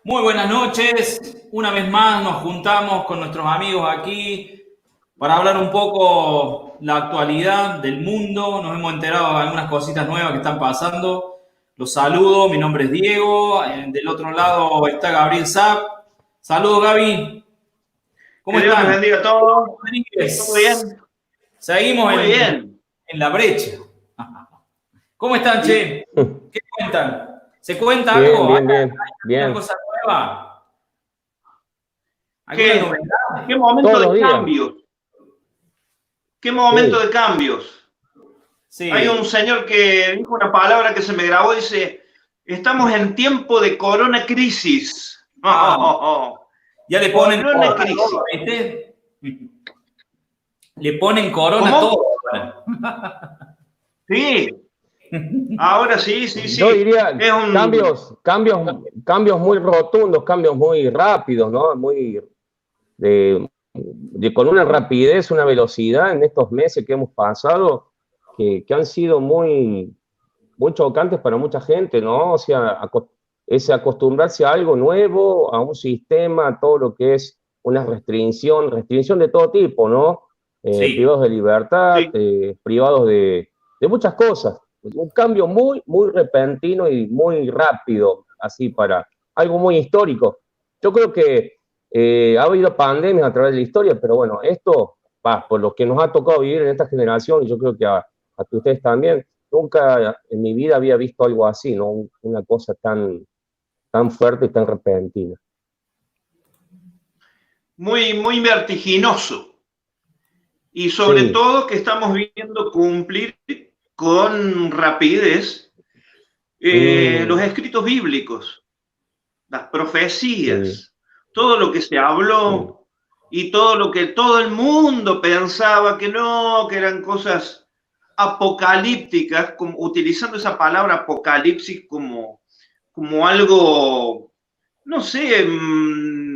Muy buenas noches. Una vez más nos juntamos con nuestros amigos aquí para hablar un poco la actualidad del mundo. Nos hemos enterado de algunas cositas nuevas que están pasando. Los saludo, mi nombre es Diego. Del otro lado está Gabriel Zapp. Saludos, Gaby. ¿Cómo Que Dios les están? bendiga a todos. ¿Todo Rodríguez. bien? Seguimos Muy bien. en la brecha. ¿Cómo están, Y che? ¿Qué cuentan? ¿Se cuenta Bien, algo? ¿Hay bien, bien, alguna bien. cosa nueva? ¿Alguna ¿qué, novedad? qué momento Todos los de días. cambios? ¿Qué momento Sí. de cambios? Hay un Sí. señor que dijo una palabra que se me grabó, dice, estamos en tiempo de corona crisis. Ah, ya le ponen Corona corona a todo, crisis. ¿viste? Le ponen corona a todo. ¿Cómo? Sí, ahora sí, sí, Yo sí. diría Es un... cambios muy rotundos, cambios muy rápidos, ¿no? Muy con una rapidez, una velocidad en estos meses que hemos pasado que han sido muy chocantes para mucha gente, ¿no? O sea, es acostumbrarse a algo nuevo, a un sistema, a todo lo que es una restricción de todo tipo, ¿no? Sí. Privados de libertad, Sí. privados de muchas cosas. Un cambio muy repentino y muy rápido, así para algo muy histórico. Yo creo que ha habido pandemias a través de la historia, pero bueno, esto, por lo que nos ha tocado vivir en esta generación, y yo creo que a ustedes también, nunca en mi vida había visto algo así, ¿no? Una cosa tan fuerte y tan repentina. Muy, muy vertiginoso. Y sobre Sí, todo que estamos viendo cumplir con rapidez los mm, escritos bíblicos, las sí, profecías, todo lo que se sí. habló y todo lo que todo el mundo pensaba que no, que eran cosas apocalípticas, como, utilizando esa palabra apocalipsis como algo, no sé,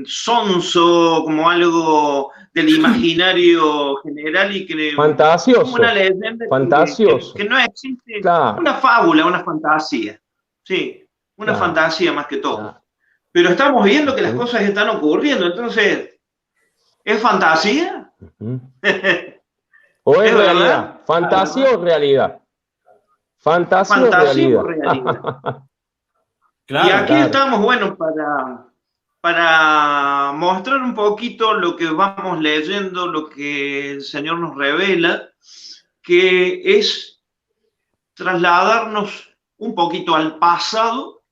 sonso, como algo del imaginario general y que como una Fantasioso, leyenda que fantasioso. no existe, Claro, una fábula, una fantasía, sí, una claro, fantasía más que todo. claro. Pero estamos viendo que las Ujú, cosas están ocurriendo, entonces, ¿es fantasía? ujú. ¿O es ¿Es verdad? realidad? ¿Fantasía o realidad? ¿Fantasía o ¿Fantasía o realidad? realidad? Y Claro. aquí Claro. estamos, bueno, para mostrar un poquito lo que vamos leyendo, lo que el Señor nos revela, que es trasladarnos un poquito al pasado,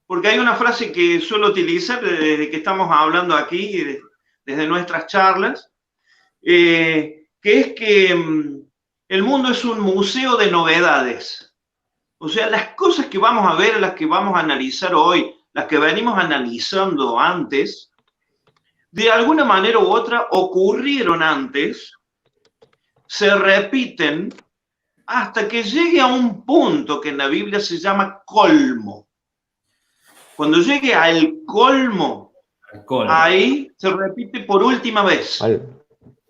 porque hay una frase que suelo utilizar desde que estamos hablando aquí, desde nuestras charlas, que es que el mundo es un museo de novedades. O sea, las cosas que vamos a ver, las que vamos a analizar hoy, las que venimos analizando antes, de alguna manera u otra ocurrieron antes, se repiten hasta que llegue a un punto que en la Biblia se llama colmo. Cuando llegue al colmo, Alcohol. ahí se repite por última vez. Al,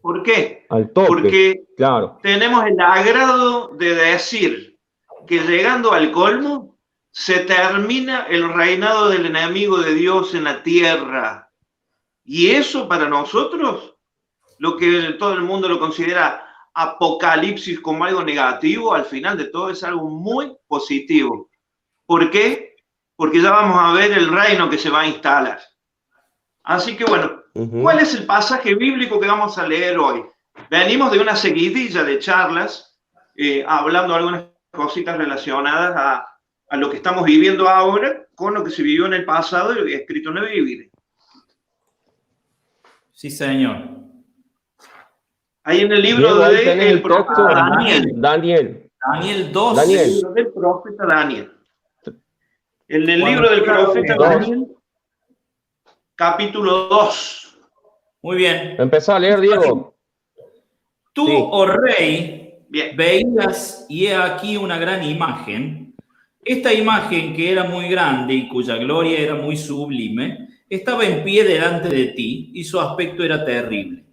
¿Por qué? al tope, Porque claro. tenemos el agrado de decir que llegando al colmo se termina el reinado del enemigo de Dios en la tierra. Y eso para nosotros, lo que todo el mundo lo considera apocalipsis como algo negativo, al final de todo es algo muy positivo. ¿Por qué? Porque ya vamos a ver el reino que se va a instalar. Así que bueno, ¿cuál Ujú. es el pasaje bíblico que vamos a leer hoy? Venimos de una seguidilla de charlas, hablando de algunas cositas relacionadas a lo que estamos viviendo ahora con lo que se vivió en el pasado y lo que es escrito en la Biblia. Sí, señor. Ahí en el libro Diego, ahí de tenés el el profeta texto. Daniel. Daniel, Daniel, Daniel en el 2. Daniel, libro del profeta Daniel. En el Cuando libro del quiera lo profeta leo, ¿eh? 2. Daniel, capítulo 2. Muy bien. Empezá a leer, Dice así: Diego. Tú, Sí. oh rey, Bien. veías y he aquí una gran imagen. Esta imagen, que era muy grande y cuya gloria era muy sublime, estaba en pie delante de ti y su aspecto era terrible.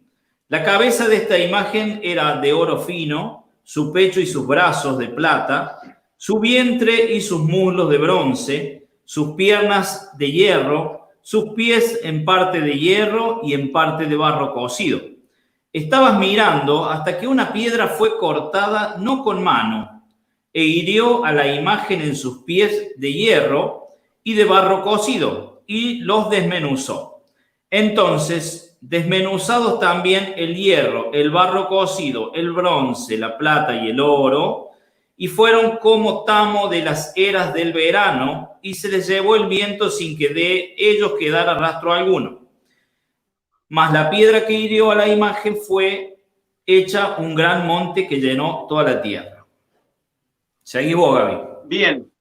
La cabeza de esta imagen era de oro fino, su pecho y sus brazos de plata, su vientre y sus muslos de bronce, sus piernas de hierro, sus pies en parte de hierro y en parte de barro cocido. Estabas mirando hasta que una piedra fue cortada no con mano e hirió a la imagen en sus pies de hierro y de barro cocido y los desmenuzó. Entonces, desmenuzados también el hierro, el barro cocido, el bronce, la plata y el oro, y fueron como tamo de las eras del verano, y se les llevó el viento sin que de ellos quedara rastro alguno. Mas la piedra que hirió a la imagen fue hecha un gran monte que llenó toda la tierra. Seguí vos, Gaby. Bien.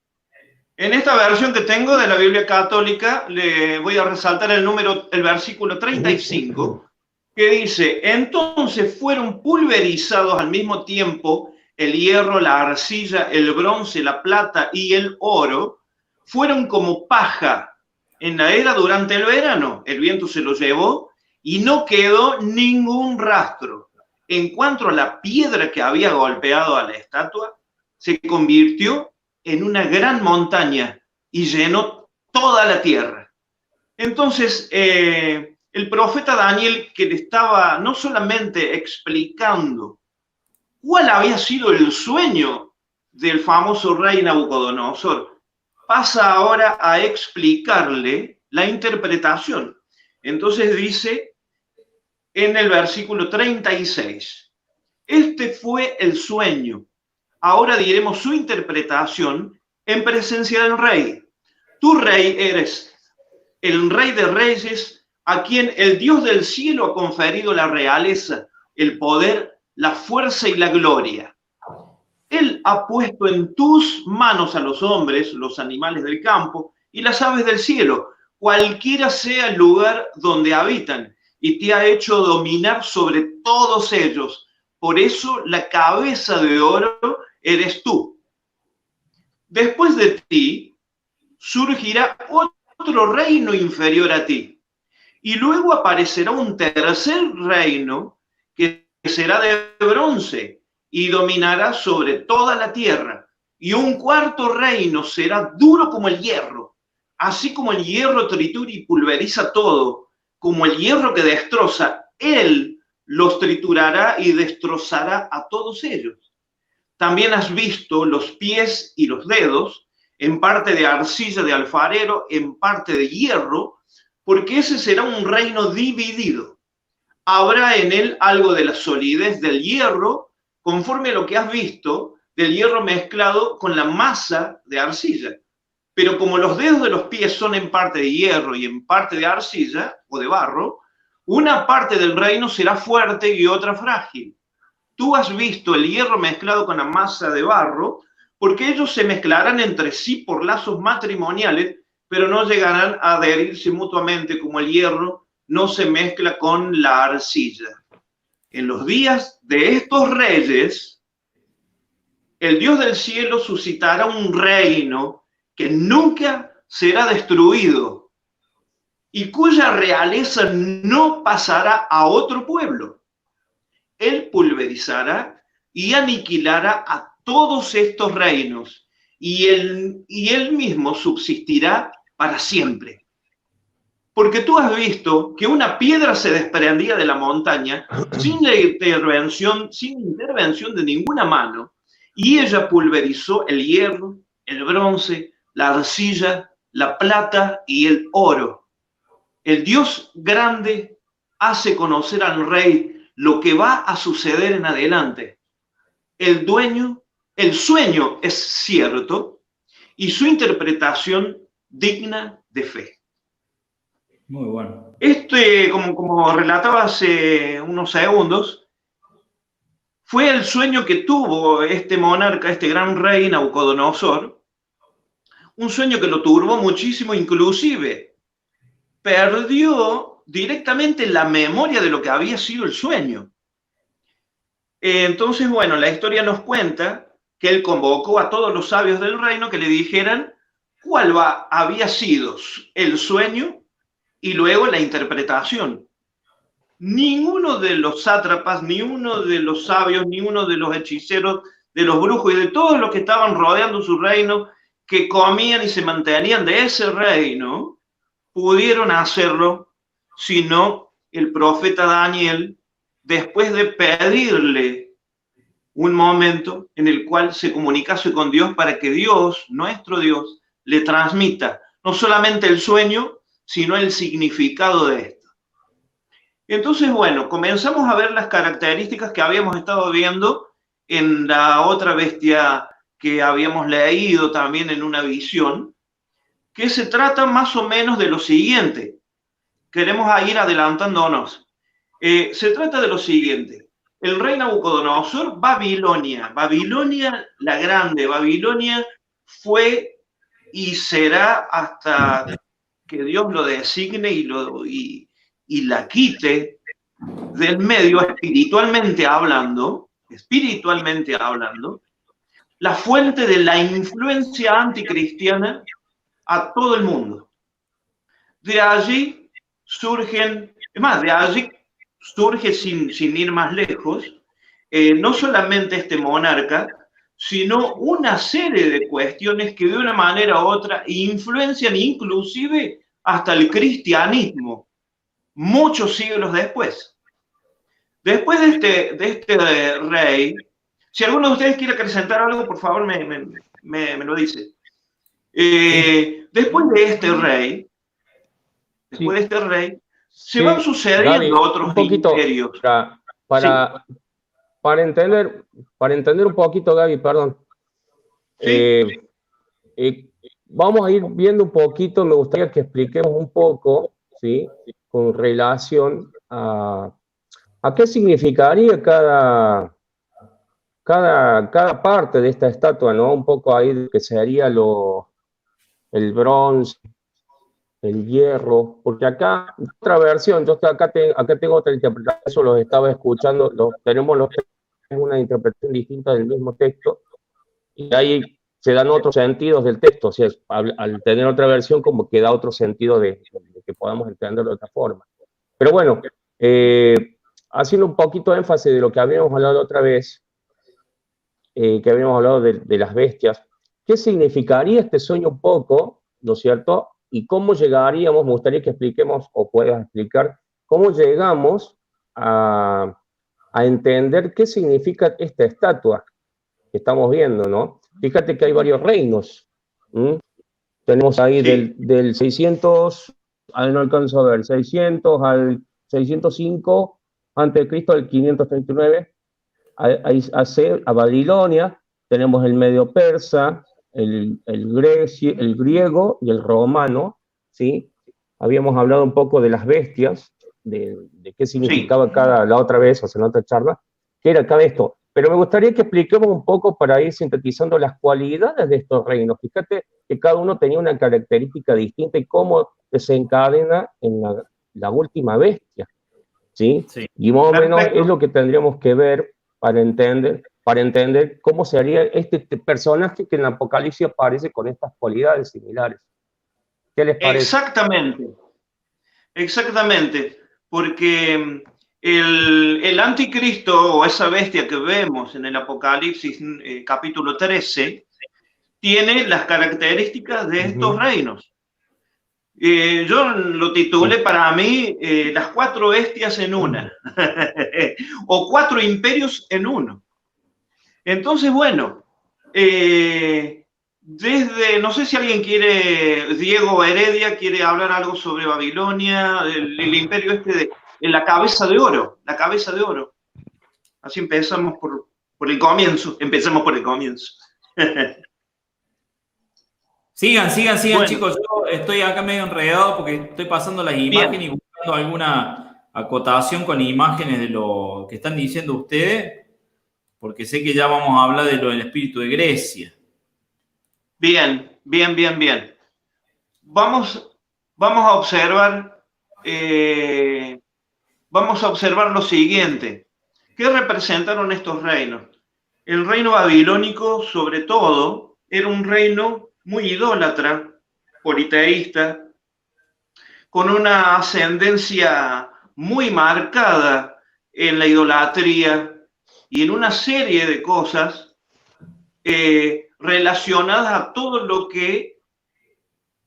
En esta versión que tengo de la Biblia Católica, le voy a resaltar el versículo 35, que dice: entonces fueron pulverizados al mismo tiempo el hierro, la arcilla, el bronce, la plata y el oro, fueron como paja en la era durante el verano. El viento se lo llevó y no quedó ningún rastro. En cuanto a la piedra que había golpeado a la estatua, se convirtió en una gran montaña y llenó toda la tierra. Entonces, el profeta Daniel, que le estaba no solamente explicando cuál había sido el sueño del famoso rey Nabucodonosor, pasa ahora a explicarle la interpretación. Entonces dice en el versículo 36, este fue el sueño. Ahora diremos su interpretación en presencia del rey. Tú, rey, eres el rey de reyes, a quien el Dios del cielo ha conferido la realeza, el poder, la fuerza y la gloria. Él ha puesto en tus manos a los hombres, los animales del campo y las aves del cielo, cualquiera sea el lugar donde habitan, y te ha hecho dominar sobre todos ellos. Por eso la cabeza de oro eres tú. Después de ti surgirá otro reino inferior a ti, y luego aparecerá un tercer reino que será de bronce y dominará sobre toda la tierra, y un cuarto reino será duro como el hierro, así como el hierro tritura y pulveriza todo, como el hierro que destroza, él los triturará y destrozará a todos ellos. También has visto los pies y los dedos, en parte de arcilla de alfarero, en parte de hierro, porque ese será un reino dividido. Habrá en él algo de la solidez del hierro, conforme a lo que has visto, del hierro mezclado con la masa de arcilla. Pero como los dedos de los pies son en parte de hierro y en parte de arcilla o de barro, una parte del reino será fuerte y otra frágil. Tú has visto el hierro mezclado con la masa de barro, porque ellos se mezclarán entre sí por lazos matrimoniales, pero no llegarán a adherirse mutuamente como el hierro no se mezcla con la arcilla. En los días de estos reyes, el Dios del cielo suscitará un reino que nunca será destruido y cuya realeza no pasará a otro pueblo. Él pulverizará y aniquilará a todos estos reinos, y él mismo subsistirá para siempre. Porque tú has visto que una piedra se desprendía de la montaña sin intervención de ninguna mano, y ella pulverizó el hierro, el bronce, la arcilla, la plata y el oro. El Dios grande hace conocer al rey lo que va a suceder en adelante. El sueño es cierto y su interpretación digna de fe. Muy bueno. Como relataba hace unos segundos, fue el sueño que tuvo este monarca, este gran rey Nabucodonosor, un sueño que lo turbó muchísimo, inclusive perdió directamente la memoria de lo que había sido el sueño. Entonces, bueno, la historia nos cuenta que él convocó a todos los sabios del reino que le dijeran cuál había sido el sueño y luego la interpretación. Ninguno de los sátrapas, ni uno de los sabios, ni uno de los hechiceros, de los brujos y de todos los que estaban rodeando su reino, que comían y se mantenían de ese reino, pudieron hacerlo sino el profeta Daniel, después de pedirle un momento en el cual se comunicase con Dios para que Dios, nuestro Dios, le transmita no solamente el sueño, sino el significado de esto. Entonces, bueno, comenzamos a ver las características que habíamos estado viendo en la otra bestia que habíamos leído también en una visión, que se trata más o menos de lo siguiente. Queremos ir adelantándonos. Se trata de lo siguiente. El rey Nabucodonosor, Babilonia la grande, Babilonia fue y será hasta que Dios lo designe y la quite del medio espiritualmente hablando, la fuente de la influencia anticristiana a todo el mundo. De allí surgen, de allí surge sin ir más lejos, no solamente este monarca, sino una serie de cuestiones que de una manera u otra influencian inclusive hasta el cristianismo, muchos siglos después. Después de este rey, si alguno de ustedes quiere acrescentar algo, por favor me lo dice. Después de este rey, se van sucediendo Gaby, otros imperios. Para entender un poquito, Gaby, perdón. Vamos a ir viendo un poquito, me gustaría que expliquemos un poco, ¿sí? Con relación a qué significaría cada parte de esta estatua, ¿no? Un poco ahí que sería el bronce, el hierro, porque acá, otra versión, yo acá tengo otra interpretación, eso los estaba escuchando, tenemos una interpretación distinta del mismo texto, y ahí se dan otros sentidos del texto, o sea, al tener otra versión como que da otro sentido de que podamos entenderlo de otra forma. Pero bueno, haciendo un poquito de énfasis de lo que habíamos hablado otra vez, que habíamos hablado de las bestias, ¿qué significaría este sueño un poco, ¿no es cierto? Y cómo llegaríamos, me gustaría que expliquemos, o puedas explicar, cómo llegamos a entender qué significa esta estatua que estamos viendo, ¿no? Fíjate que hay varios reinos. Tenemos ahí del 600, no alcanzo a ver, 600 al 605 a.C., al 539, a Babilonia, tenemos el medio persa, el griego y el romano, ¿sí? Habíamos hablado un poco de las bestias, de qué significaba la otra vez, o sea, en la otra charla, qué era cada esto. Pero me gustaría que expliquemos un poco para ir sintetizando las cualidades de estos reinos. Fíjate que cada uno tenía una característica distinta y cómo desencadena en la última bestia, ¿sí? Y más o menos es lo que tendríamos que ver para entender cómo sería este personaje que en Apocalipsis aparece con estas cualidades similares. ¿Qué les parece? Exactamente, porque el anticristo o esa bestia que vemos en el Apocalipsis capítulo 13 tiene las características de estos reinos. Yo lo titulé para mí las 4 bestias en una, o 4 imperios en uno. Entonces, bueno, no sé si alguien Diego Heredia quiere hablar algo sobre Babilonia, el imperio en la cabeza de oro, Así empezamos por el comienzo, Sigan, bueno, chicos, yo estoy acá medio enredado porque estoy pasando las imágenes y buscando alguna acotación con imágenes de lo que están diciendo ustedes, porque sé que ya vamos a hablar de lo del espíritu de Grecia. Bien. Vamos a observar lo siguiente. ¿Qué representaron estos reinos? El reino babilónico, sobre todo, era un reino muy idólatra, politeísta, con una ascendencia muy marcada en la idolatría y en una serie de cosas relacionadas a todo lo que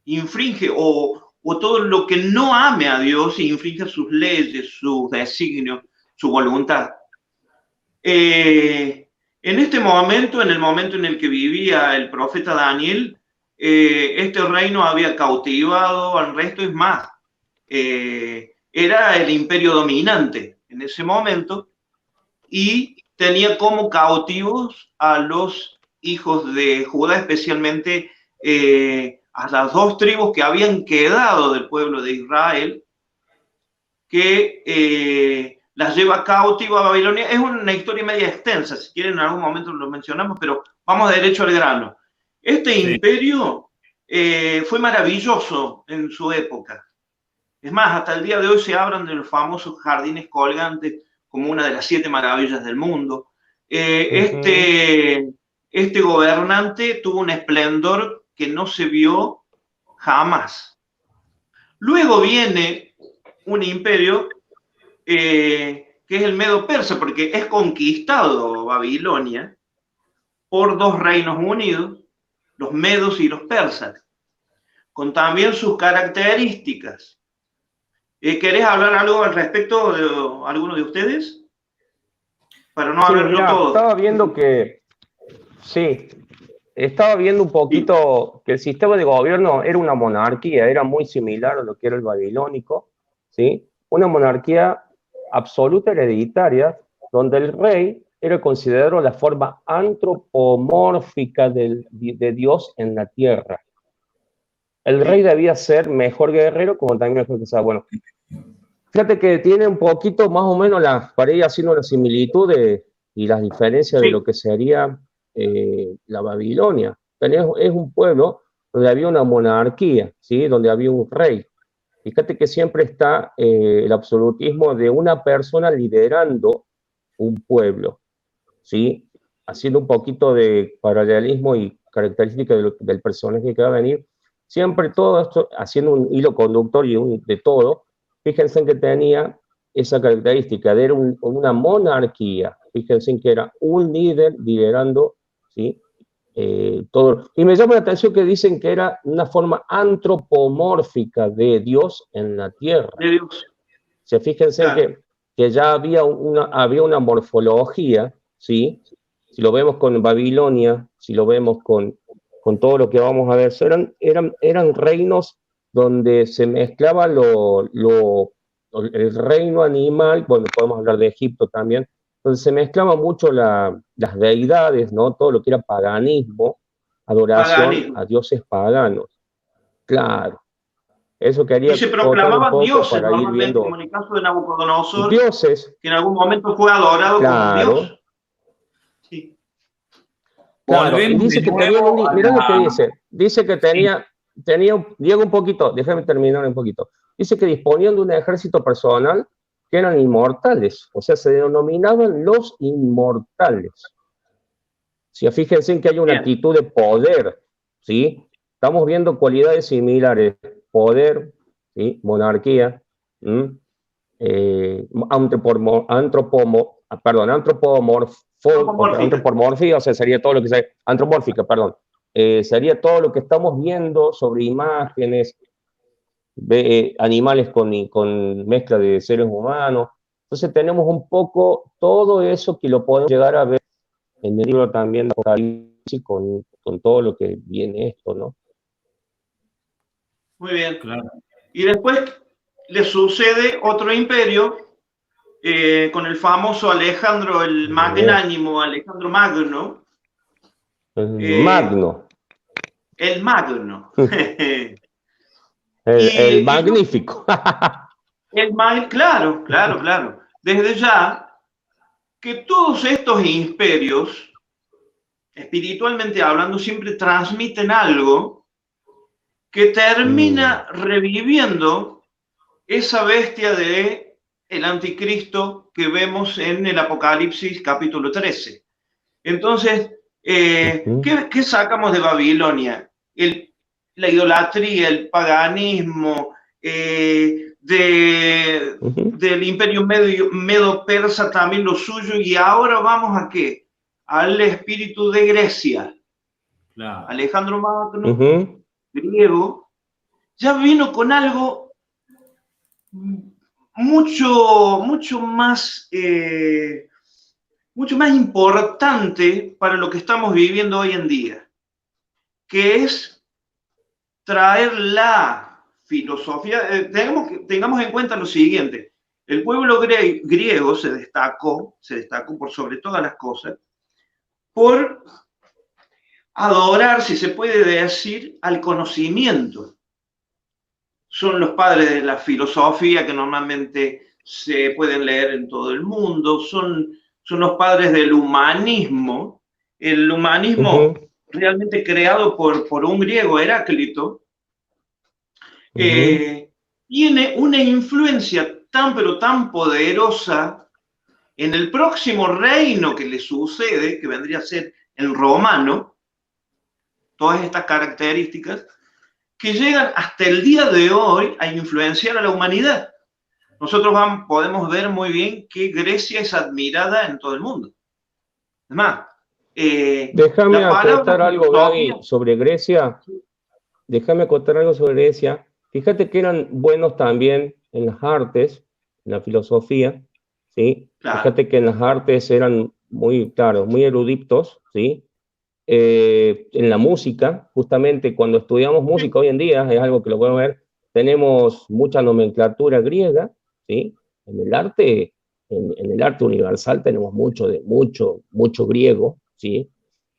infringe o o todo lo que no ame a Dios e infrinja sus leyes, sus designios, su voluntad. En este momento, en el momento en el que vivía el profeta Daniel, este reino había cautivado al resto, es más, era el imperio dominante en ese momento y tenía como cautivos a los hijos de Judá, especialmente a las dos tribus que habían quedado del pueblo de Israel, que las lleva cautivo a Babilonia. Es una historia media extensa, si quieren en algún momento lo mencionamos, pero vamos derecho al grano. Este imperio fue maravilloso en su época. Es más, hasta el día de hoy se hablan de los famosos jardines colgantes como una de las 7 maravillas del mundo. Este gobernante tuvo un esplendor que no se vio jamás. Luego viene un imperio que es el Medo-Persa, porque es conquistado Babilonia por 2 reinos unidos, los medos y los persas, con también sus características. ¿Querés hablar algo al respecto de alguno de ustedes? Para no hablarlo todo. Estaba viendo que, estaba viendo un poquito que el sistema de gobierno era una monarquía, era muy similar a lo que era el babilónico, ¿sí? Una monarquía absoluta hereditaria, donde el rey era considerado la forma antropomórfica de Dios en la tierra. El rey debía ser mejor guerrero, como también mejor que sea. Bueno, fíjate que tiene un poquito más o menos, para ir haciendo las similitudes y las diferencias de lo que sería la Babilonia. Es un pueblo donde había una monarquía, ¿sí? Donde había un rey. Fíjate que siempre está el absolutismo de una persona liderando un pueblo, ¿sí? Haciendo un poquito de paralelismo y característica del personaje que va a venir. Siempre todo esto, haciendo un hilo conductor de todo, fíjense en que tenía esa característica de una monarquía. Fíjense en que era un líder liderando, ¿sí? Todo. Y me llama la atención que dicen que era una forma antropomórfica de Dios en la tierra. De Dios. O sea, fíjense que ya había una morfología, ¿sí? Si lo vemos con Babilonia, si lo vemos con todo lo que vamos a ver, eran reinos donde se mezclaba el reino animal, bueno, podemos hablar de Egipto también, donde se mezclaba mucho las deidades, ¿no? Todo lo que era paganismo, adoración a dioses paganos. Claro. Eso quería. Y se proclamaban dioses, para ir viendo, como en el caso de Nabucodonosor, dioses, que en algún momento fue adorado como Dios. Sí. Claro, y dice que tenía mirá lo que dice que tenía, Diego, un poquito, déjame terminar un poquito. Dice que disponían de un ejército personal que eran inmortales, o sea, se denominaban los inmortales. Si fíjense en que hay una actitud de poder, ¿sí? Estamos viendo cualidades similares, poder, ¿sí? Monarquía, antropomorfía, o sea, sería todo lo que se... Antropomórfica, perdón. Sería todo lo que estamos viendo sobre imágenes, animales con mezcla de seres humanos. Entonces tenemos un poco todo eso que lo podemos llegar a ver en el libro también de Apocalipsis con todo lo que viene esto, ¿no? Muy bien. Claro. Y después le sucede otro imperio con el famoso Alejandro el Magnánimo, Alejandro Magno. Magno. El Magno. el magnífico. Claro. Desde ya que todos estos imperios, espiritualmente hablando, siempre transmiten algo que termina reviviendo esa bestia de el anticristo que vemos en el Apocalipsis capítulo 13. Entonces, ¿qué sacamos de Babilonia? La idolatría, el paganismo, del imperio medo-persa también lo suyo, y ahora vamos ¿a qué? Al espíritu de Grecia. Claro. Alejandro Magno, griego, ya vino con algo mucho más importante para lo que estamos viviendo hoy en día, que es traer la filosofía. Tengamos en cuenta lo siguiente: el pueblo griego se destacó por sobre todas las cosas por adorar, si se puede decir, al conocimiento. Son los padres de la filosofía, que normalmente se pueden leer en todo el mundo, son los padres del humanismo. El humanismo realmente creado por un griego, Heráclito, tiene una influencia tan pero tan poderosa en el próximo reino que le sucede, que vendría a ser el romano. Todas estas características que llegan hasta el día de hoy a influenciar a la humanidad. Nosotros podemos ver muy bien que Grecia es admirada en todo el mundo. Es más, déjame acotar algo, Gaby, sobre Grecia. Déjame acotar algo sobre Grecia. Fíjate que eran buenos también en las artes, en la filosofía, ¿sí? Claro. Fíjate que en las artes eran muy, claro, muy eruditos, ¿sí? En la música, justamente cuando estudiamos música hoy en día, es algo que lo podemos ver, tenemos mucha nomenclatura griega, ¿sí? En el arte universal tenemos mucho griego, ¿sí?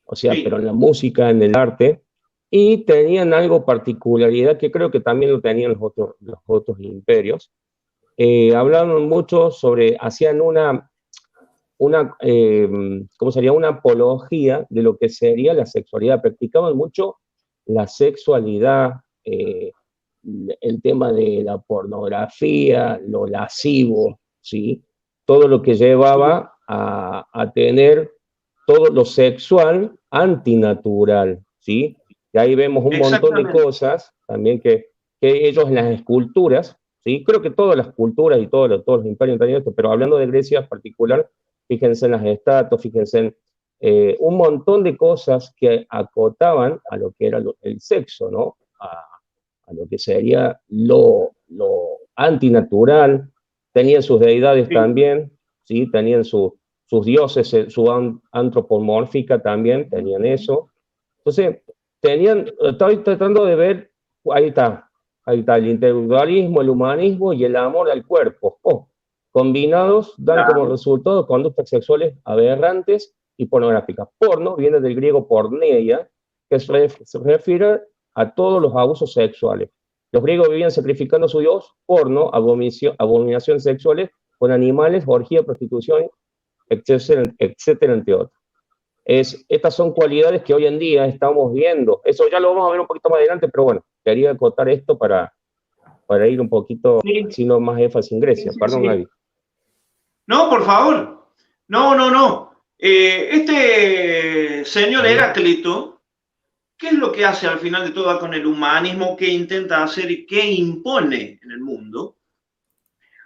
O sea, sí. Pero en la música, en el arte, y tenían algo particularidad que creo que también lo tenían los otros imperios. Hablaban mucho sobre, hacían ¿cómo sería? Una apología de lo que sería la sexualidad. Practicaban mucho la sexualidad, el tema de la pornografía, lo lascivo, ¿sí? Todo lo que llevaba a tener todo lo sexual antinatural, ¿sí? Y ahí vemos un montón de cosas también que ellos en las esculturas, ¿sí? Creo que todas las culturas y todos los imperios han tenido esto, pero hablando de Grecia en particular, fíjense en las estatuas, fíjense en un montón de cosas que acotaban a lo que era el sexo, ¿no? A lo que sería lo antinatural. Tenían sus deidades también, ¿sí? Tenían sus dioses, su antropomórfica también, tenían eso. Entonces, estoy tratando de ver, ahí está el individualismo, el humanismo y el amor al cuerpo. Combinados dan como resultado conductas sexuales aberrantes y pornográficas. Porno viene del griego porneia, que se refiere a todos los abusos sexuales. Los griegos vivían sacrificando a su dios, porno, abominaciones sexuales con animales, orgía, prostitución, etcétera, entre otros. Estas son cualidades que hoy en día estamos viendo. Eso ya lo vamos a ver un poquito más adelante, pero bueno, quería acotar esto para ir un poquito, sino más énfasis en Grecia. Perdón, Gaby. No, por favor. No. Este señor Heráclito, ¿qué es lo que hace al final de todo con el humanismo? ¿Qué intenta hacer y qué impone en el mundo?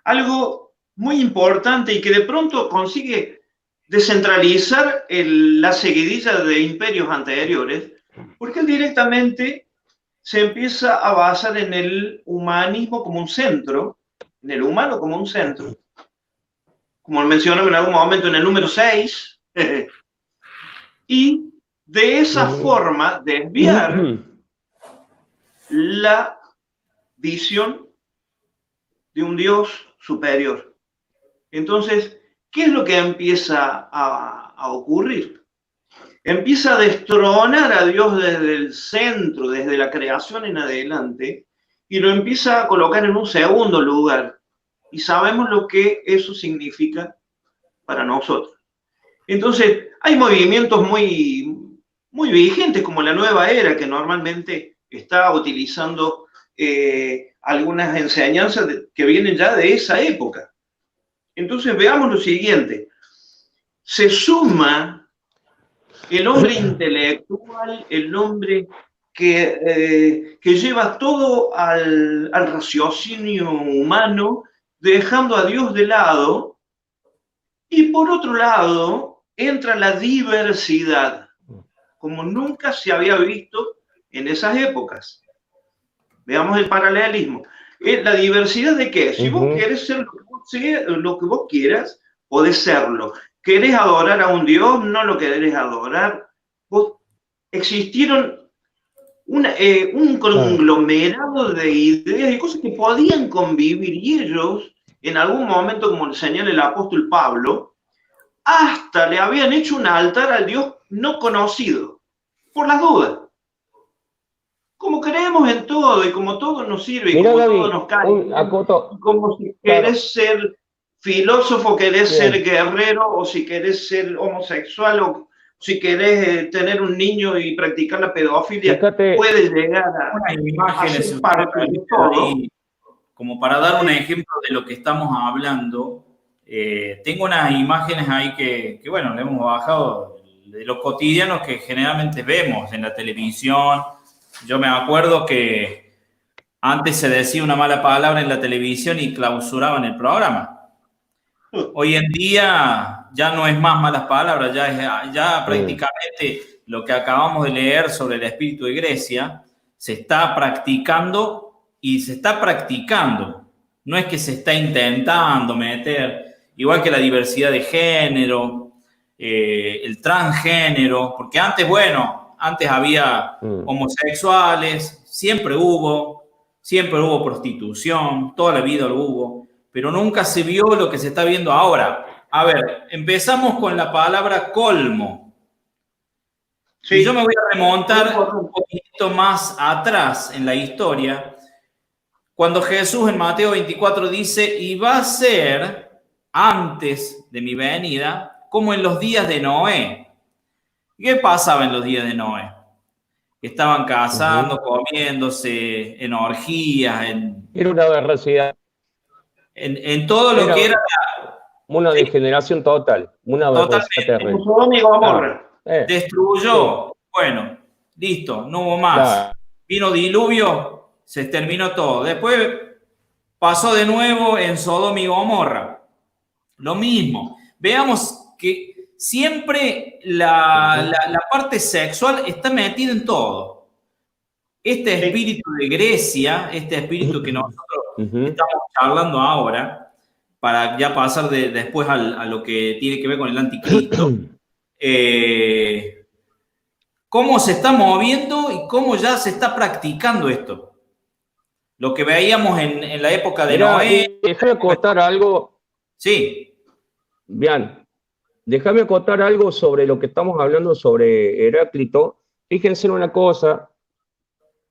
Algo muy importante y que de pronto consigue descentralizar la seguidilla de imperios anteriores, porque él directamente se empieza a basar en el humanismo como un centro, en el humano como un centro, como mencionamos en algún momento en el número 6, y de esa forma desviar la visión de un Dios superior. Entonces, ¿qué es lo que empieza a ocurrir? Empieza a destronar a Dios desde el centro, desde la creación en adelante, y lo empieza a colocar en un segundo lugar. Y sabemos lo que eso significa para nosotros. Entonces, hay movimientos muy vigentes, como la nueva era, que normalmente está utilizando algunas enseñanzas que vienen ya de esa época. Entonces, veamos lo siguiente. Se suma el hombre intelectual, el hombre que lleva todo al raciocinio humano, dejando a Dios de lado, y por otro lado entra la diversidad, como nunca se había visto en esas épocas. Veamos el paralelismo. ¿La diversidad de qué? Si vos querés ser lo que vos quieras, podés serlo. ¿Querés adorar a un Dios? No lo querés adorar. Existieron un conglomerado de ideas y cosas que podían convivir, y ellos, en algún momento, como señala el apóstol Pablo, hasta le habían hecho un altar al Dios no conocido, por las dudas. Como creemos en todo y como todo nos sirve y como todo nos cae, como si querés ser filósofo, querés ser guerrero, o si querés ser homosexual, o si querés tener un niño y practicar la pedofilia, puede llegar a ser parte de todo. Como para dar un ejemplo de lo que estamos hablando, tengo unas imágenes ahí que bueno, le hemos bajado de los cotidianos que generalmente vemos en la televisión. Yo me acuerdo que antes se decía una mala palabra en la televisión y clausuraban el programa. Hoy en día ya no es más malas palabras, ya prácticamente lo que acabamos de leer sobre el espíritu de Grecia se está practicando y se está practicando. No es que se está intentando meter, igual que la diversidad de género, el transgénero, porque antes había homosexuales, siempre hubo prostitución, toda la vida lo hubo, pero nunca se vio lo que se está viendo ahora. A ver, empezamos con la palabra colmo. Sí. Y yo me voy a remontar un poquito más atrás en la historia, cuando Jesús en Mateo 24 dice, y va a ser antes de mi venida, como en los días de Noé. ¿Qué pasaba en los días de Noé? Estaban cazando, comiéndose, en orgías. Era una veracidad. En todo lo que era... Una degeneración total. Una veracidad terrible. Destruyó. Bueno, listo, no hubo más. Vino diluvio, se terminó todo. Después pasó de nuevo en Sodoma y Gomorra. Lo mismo. Veamos que siempre la parte sexual está metida en todo. Este espíritu de Grecia, este espíritu que nosotros estamos charlando ahora, para ya pasar después a lo que tiene que ver con el anticristo, cómo se está moviendo y cómo ya se está practicando esto. Lo que veíamos en la época de Noé. Déjame acotar algo. Sí. Bien. Déjame acotar algo sobre lo que estamos hablando sobre Heráclito. Fíjense en una cosa.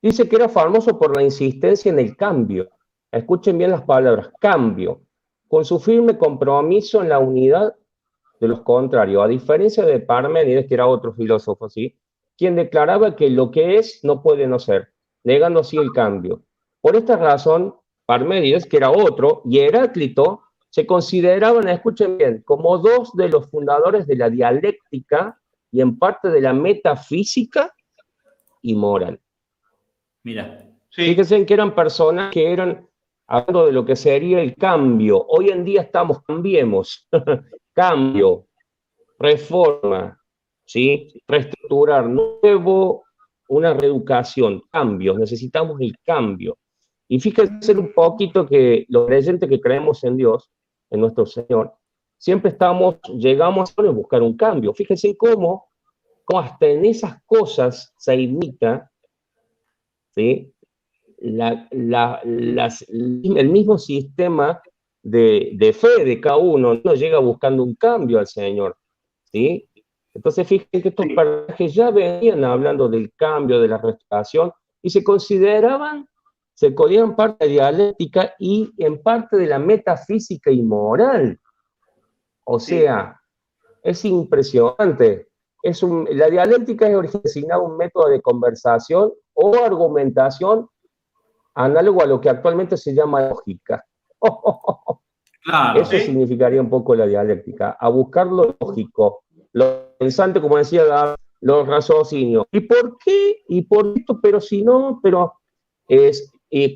Dice que era famoso por la insistencia en el cambio. Escuchen bien las palabras, cambio, con su firme compromiso en la unidad de los contrarios, a diferencia de Parménides, que era otro filósofo, ¿sí?, quien declaraba que lo que es no puede no ser, negando así el cambio. Por esta razón, Parménides, que era otro, y Heráclito, se consideraban, escuchen bien, como dos de los fundadores de la dialéctica y en parte de la metafísica y moral. Mira. Sí. Fíjense que eran personas que eran, hablando de lo que sería el cambio. Hoy en día cambiemos, cambio, reforma, ¿sí?, reestructurar, nuevo, una reeducación, cambios, necesitamos el cambio. Y fíjense un poquito que los creyentes que creemos en Dios, en nuestro Señor, siempre llegamos a buscar un cambio. Fíjense cómo hasta en esas cosas se imita, ¿sí?, el mismo sistema de fe de cada uno. No llega buscando un cambio al Señor, ¿sí? Entonces fíjense que estos personajes ya venían hablando del cambio, de la restauración, y se consideraban parte de la dialéctica y en parte de la metafísica y moral. O sea, es impresionante. La dialéctica es originada un método de conversación o argumentación análogo a lo que actualmente se llama lógica. Claro, eso significaría un poco la dialéctica, a buscar lo lógico, lo pensante, como decía, los raciocinios. ¿Y por qué? ¿Y por esto? Pero si no, pero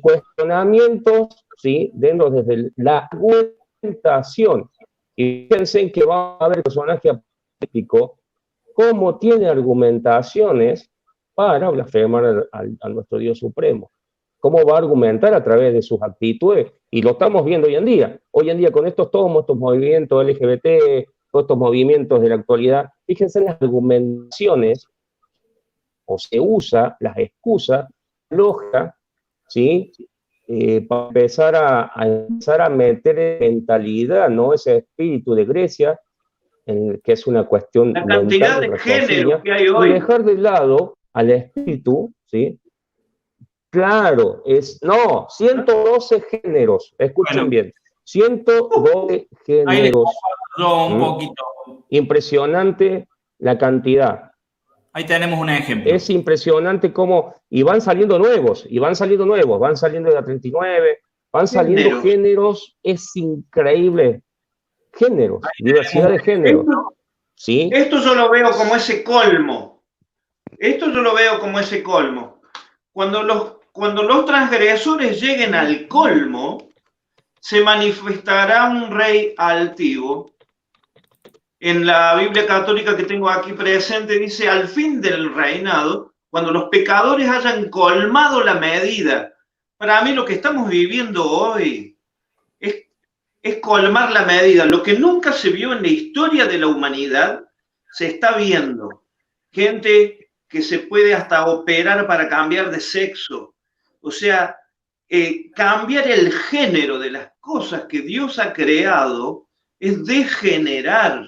cuestionamientos, ¿sí?, dentro desde la argumentación. Y fíjense que va a haber personaje político cómo tiene argumentaciones para blasfemar a nuestro Dios Supremo. cómo va a argumentar a través de sus actitudes, y lo estamos viendo hoy en día. Hoy en día con estos movimientos LGBT, todos estos movimientos de la actualidad, fíjense en las argumentaciones, o se usa las excusas, lógica, ¿sí? Para empezar a meter en mentalidad, ¿no? Ese espíritu de Grecia, que es una cuestión la cantidad mental, de género que hay hoy. y dejar de lado al espíritu, ¿sí? Claro, 112 géneros, escuchen Bueno, bien, 112 ahí les géneros. comparto yo un poquito. Impresionante la cantidad. Ahí tenemos un ejemplo. Es impresionante cómo, y van saliendo nuevos, van saliendo de la 39, van saliendo géneros, es increíble. Géneros, diversidad de géneros. ¿Sí? Esto yo lo veo como ese colmo. Cuando los transgresores lleguen al colmo, se manifestará un rey altivo. En la Biblia católica que tengo aquí presente dice, al fin del reinado, cuando los pecadores hayan colmado la medida. Para mí lo que estamos viviendo hoy es colmar la medida. Lo que nunca se vio en la historia de la humanidad se está viendo. Gente que se puede hasta operar para cambiar de sexo. O sea, cambiar el género de las cosas que Dios ha creado es degenerar.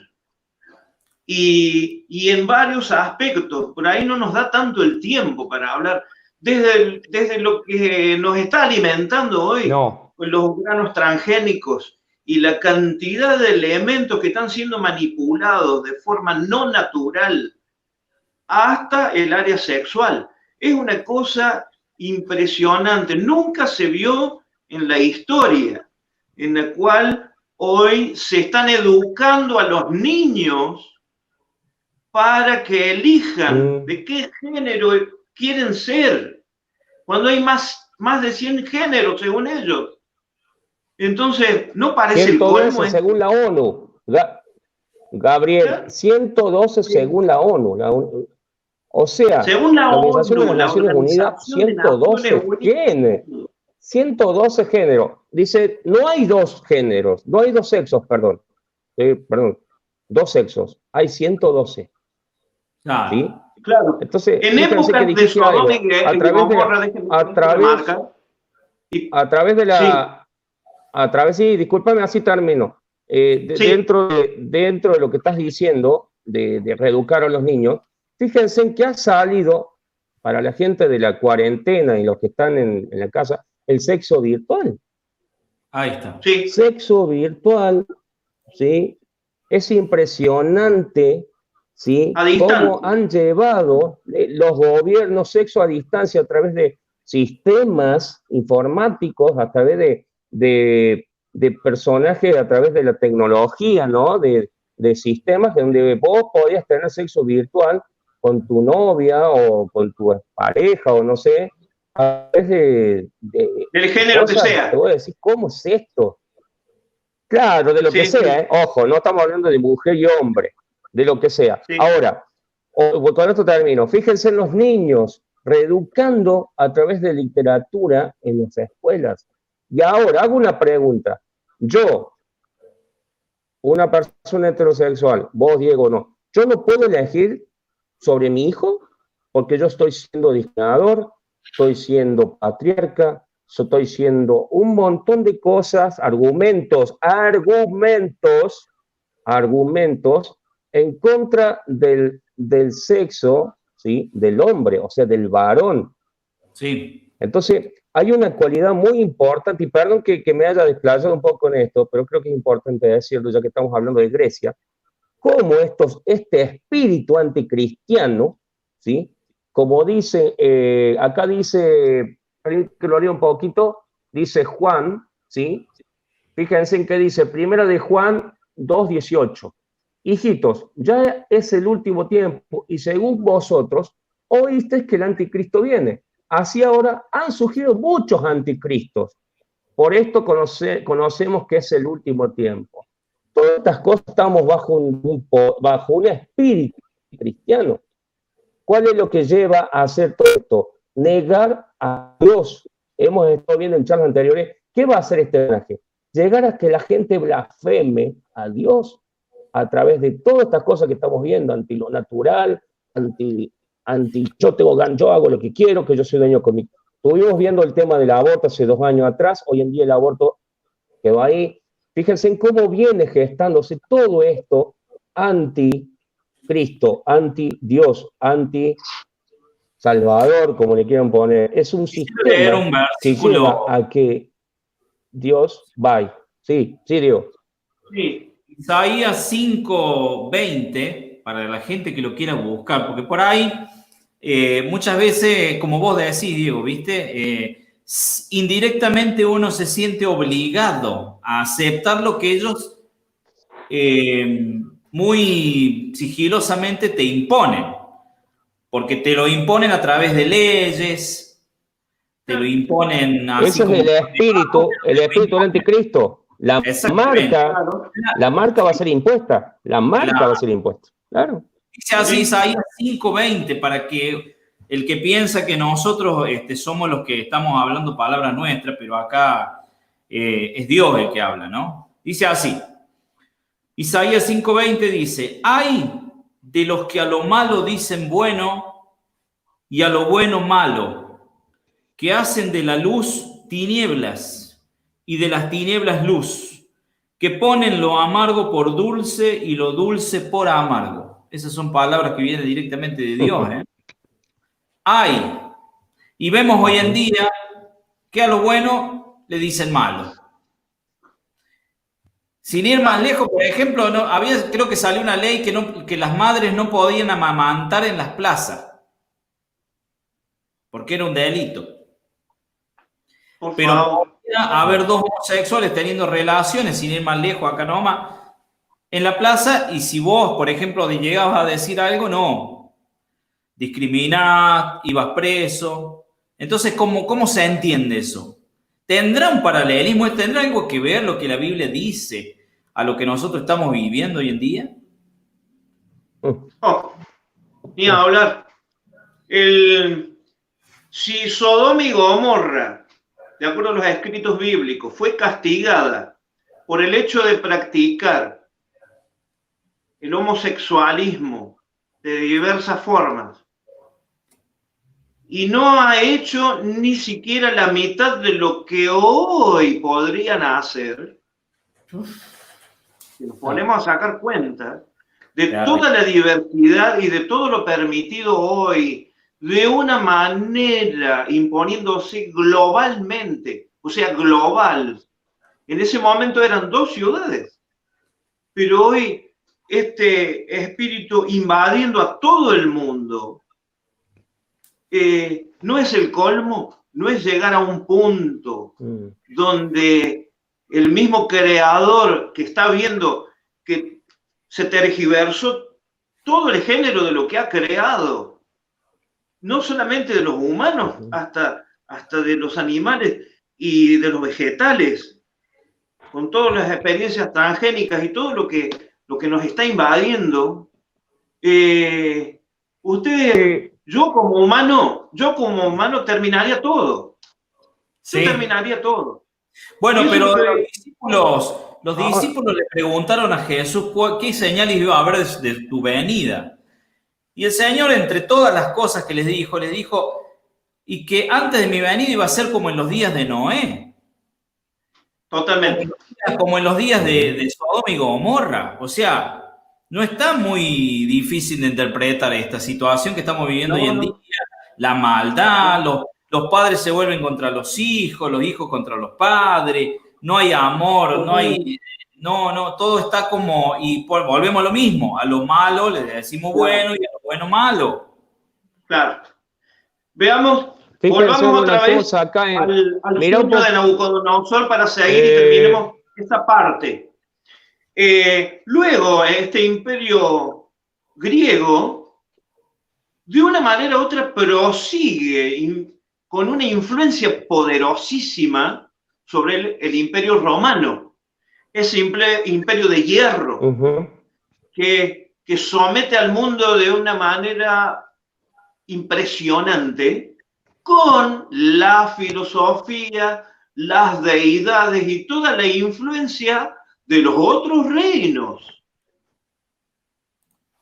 Y en varios aspectos, por ahí no nos da tanto el tiempo para hablar, desde lo que nos está alimentando hoy, con los granos transgénicos y la cantidad de elementos que están siendo manipulados de forma no natural, hasta el área sexual. Es una cosa impresionante, nunca se vio en la historia, en la cual hoy se están educando a los niños para que elijan de qué género quieren ser, cuando hay más de 100 géneros según ellos. Entonces, ¿no parece el colmo? Según la ONU, Gabriel, 112 según la ONU. O sea, según la Organización ONU, de las Naciones Unidas, 112 géneros. Dice, no hay dos géneros, no hay dos sexos, perdón, dos sexos, hay 112. Claro. ¿Sí? Claro. Entonces, en épocas de Sodoma y discúlpame, así termino. Dentro de lo que estás diciendo, de reeducar a los niños, fíjense en que ha salido para la gente de la cuarentena y los que están en la casa, el sexo virtual. Ahí está. Sí. Sexo virtual, ¿sí? Es impresionante, ¿sí? Cómo han llevado los gobiernos sexo a distancia a través de sistemas informáticos, a través de personajes, a través de la tecnología, ¿no? De sistemas donde vos podías tener sexo virtual con tu novia o con tu pareja o no sé, a través del género que sea. Te voy a decir, ¿cómo es esto? Claro, de lo que sea, ojo, no estamos hablando de mujer y hombre, de lo que sea. Sí. Ahora, con esto termino, fíjense en los niños, reeducando a través de literatura en las escuelas. Y ahora hago una pregunta, yo, una persona heterosexual, vos, Diego, no, ¿yo no puedo elegir sobre mi hijo? Porque yo estoy siendo discriminador, estoy siendo patriarca, estoy siendo un montón de cosas, argumentos en contra del sexo, ¿sí? Del hombre, o sea, del varón. Sí. Entonces, hay una cualidad muy importante, y perdón que me haya desplayado un poco en esto, pero creo que es importante decirlo, ya que estamos hablando de Grecia, cómo este espíritu anticristiano, ¿sí? Como dice, acá dice, que lo lea un poquito, dice Juan, ¿sí? Fíjense en qué dice, primera de Juan 2:18. Hijitos, ya es el último tiempo y según vosotros oísteis que el anticristo viene. Así ahora han surgido muchos anticristos. Por esto conocemos que es el último tiempo. Todas estas cosas estamos bajo un espíritu cristiano. ¿Cuál es lo que lleva a hacer todo esto? Negar a Dios. hemos estado viendo en charlas anteriores, ¿qué va a hacer este mensaje? Llegar a que la gente blasfeme a Dios a través de todas estas cosas que estamos viendo, anti lo natural, anti yo hago lo que quiero, que yo soy dueño conmigo. Estuvimos viendo el tema del aborto hace 2 años atrás, hoy en día el aborto quedó ahí. Fíjense en cómo viene gestándose todo esto anti-Cristo, anti-Dios, anti-Salvador, como le quieran poner. Es un sistema que lleva a que Dios vaya. Sí, Diego. Sí. Isaías 5:20, para la gente que lo quiera buscar, porque por ahí muchas veces, como vos decís, Diego, ¿viste? Indirectamente uno se siente obligado a aceptar lo que ellos muy sigilosamente te imponen, porque te lo imponen a través de leyes, te lo imponen así. Eso es el espíritu del anticristo. La marca va a ser impuesta. La marca va a ser impuesta. Claro. Dice así Isaías 5:20, para que el que piensa que nosotros somos los que estamos hablando palabras nuestras, pero acá es Dios el que habla, ¿no? Dice así. Isaías 5:20 dice: ¡ay de los que a lo malo dicen bueno y a lo bueno malo, que hacen de la luz tinieblas y de las tinieblas luz, que ponen lo amargo por dulce y lo dulce por amargo! Esas son palabras que vienen directamente de Dios, ¿eh? ¡Ay! Y vemos hoy en día que a lo bueno le dicen malo. Sin ir más lejos, por ejemplo, creo que salió una ley que las madres no podían amamantar en las plazas, porque era un delito. Pero podía haber 2 homosexuales teniendo relaciones, sin ir más lejos, acá nomás, en la plaza, y si vos, por ejemplo, llegabas a decir algo, no, discriminás, ibas preso. Entonces, ¿cómo se entiende eso? ¿Tendrá un paralelismo? ¿Tendrá algo que ver lo que la Biblia dice a lo que nosotros estamos viviendo hoy en día? No, ni a hablar. Si Sodoma y Gomorra, de acuerdo a los escritos bíblicos, fue castigada por el hecho de practicar el homosexualismo de diversas formas, y no ha hecho ni siquiera la mitad de lo que hoy podrían hacer, si nos ponemos a sacar cuenta de toda la diversidad y de todo lo permitido hoy, de una manera imponiéndose globalmente, o sea, global. En ese momento eran 2 ciudades, pero hoy este espíritu invadiendo a todo el mundo, no es el colmo, no es llegar a un punto donde el mismo creador que está viendo que se tergiversó todo el género de lo que ha creado, no solamente de los humanos, hasta de los animales y de los vegetales, con todas las experiencias transgénicas y todo lo que nos está invadiendo. Yo como humano terminaría todo. Sí. Yo terminaría todo. Bueno, pero los discípulos le preguntaron a Jesús qué señales iba a haber de tu venida. Y el Señor, entre todas las cosas que les dijo, y que antes de mi venida iba a ser como en los días de Noé. Totalmente. Como en los días de Sodoma y Gomorra. O sea, no está muy difícil de interpretar esta situación que estamos viviendo hoy en día. La maldad, los padres se vuelven contra los hijos contra los padres, no hay amor, todo está como, y volvemos a lo mismo, a lo malo le decimos bueno y a lo bueno malo. Claro. Veamos, volvamos otra vez acá al sueño de Nabucodonosor para seguir y terminemos esta parte. Luego, este imperio griego, de una manera u otra, prosigue con una influencia poderosísima sobre el imperio romano, ese imperio de hierro, que somete al mundo de una manera impresionante con la filosofía, las deidades y toda la influencia de los otros reinos.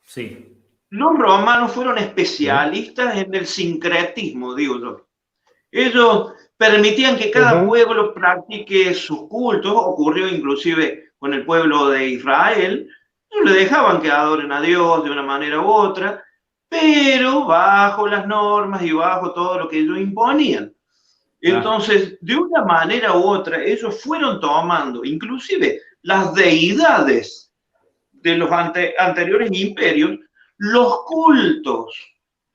Sí. Los romanos fueron especialistas en el sincretismo, digo yo. Ellos permitían que cada pueblo practique sus cultos, ocurrió inclusive con el pueblo de Israel, no le dejaban que adoren a Dios de una manera u otra, pero bajo las normas y bajo todo lo que ellos imponían. Entonces, de una manera u otra, ellos fueron tomando, inclusive las deidades de los anteriores imperios, los cultos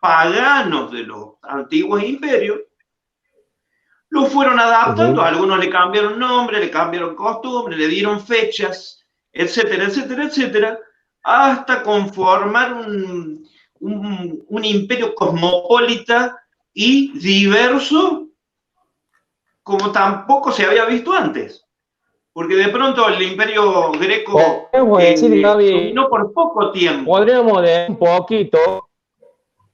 paganos de los antiguos imperios, los fueron adaptando, algunos le cambiaron nombre, le cambiaron costumbre, le dieron fechas, etcétera, etcétera, etcétera, hasta conformar un imperio cosmopolita y diverso como tampoco se había visto antes. Porque de pronto el imperio greco dominó por poco tiempo. Podríamos decir un poquito,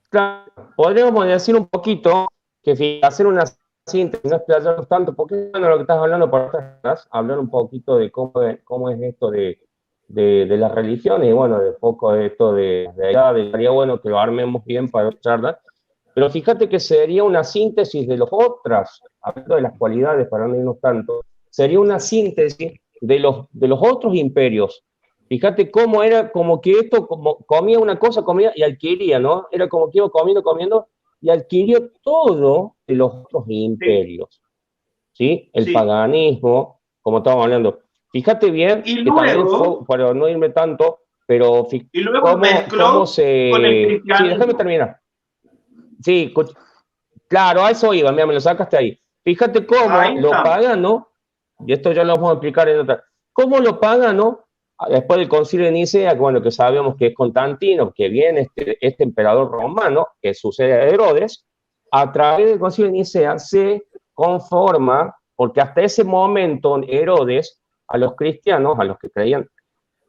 claro, podríamos decir un poquito que hacer una síntesis, no explayarnos tanto, porque bueno, lo que estás hablando por atrás, hablar un poquito de cómo es esto de las religiones, y bueno, de poco de esto de edad, estaría bueno que lo armemos bien para otra charla, pero fíjate que sería una síntesis de las otras, hablando de las cualidades, para no irnos tanto, sería una síntesis de los otros imperios. Fíjate cómo era, como que esto, como comía una cosa, comía y adquiría, ¿no? Era como que iba comiendo, y adquirió todo de los otros imperios, ¿sí? El paganismo, como estábamos hablando. Fíjate bien, y que luego, también fue, para no irme tanto, pero y luego mezcló con el cristianismo. Sí, déjame terminar. Sí, claro, a eso iba, mira, me lo sacaste ahí. Fíjate cómo lo pagano, y esto ya lo vamos a explicar en otra, cómo lo pagano, después del concilio de Nicea, bueno, que sabemos que es Constantino, que viene este emperador romano, que sucede a Herodes, a través del concilio de Nicea se conforma, porque hasta ese momento Herodes, a los cristianos, a los que creían,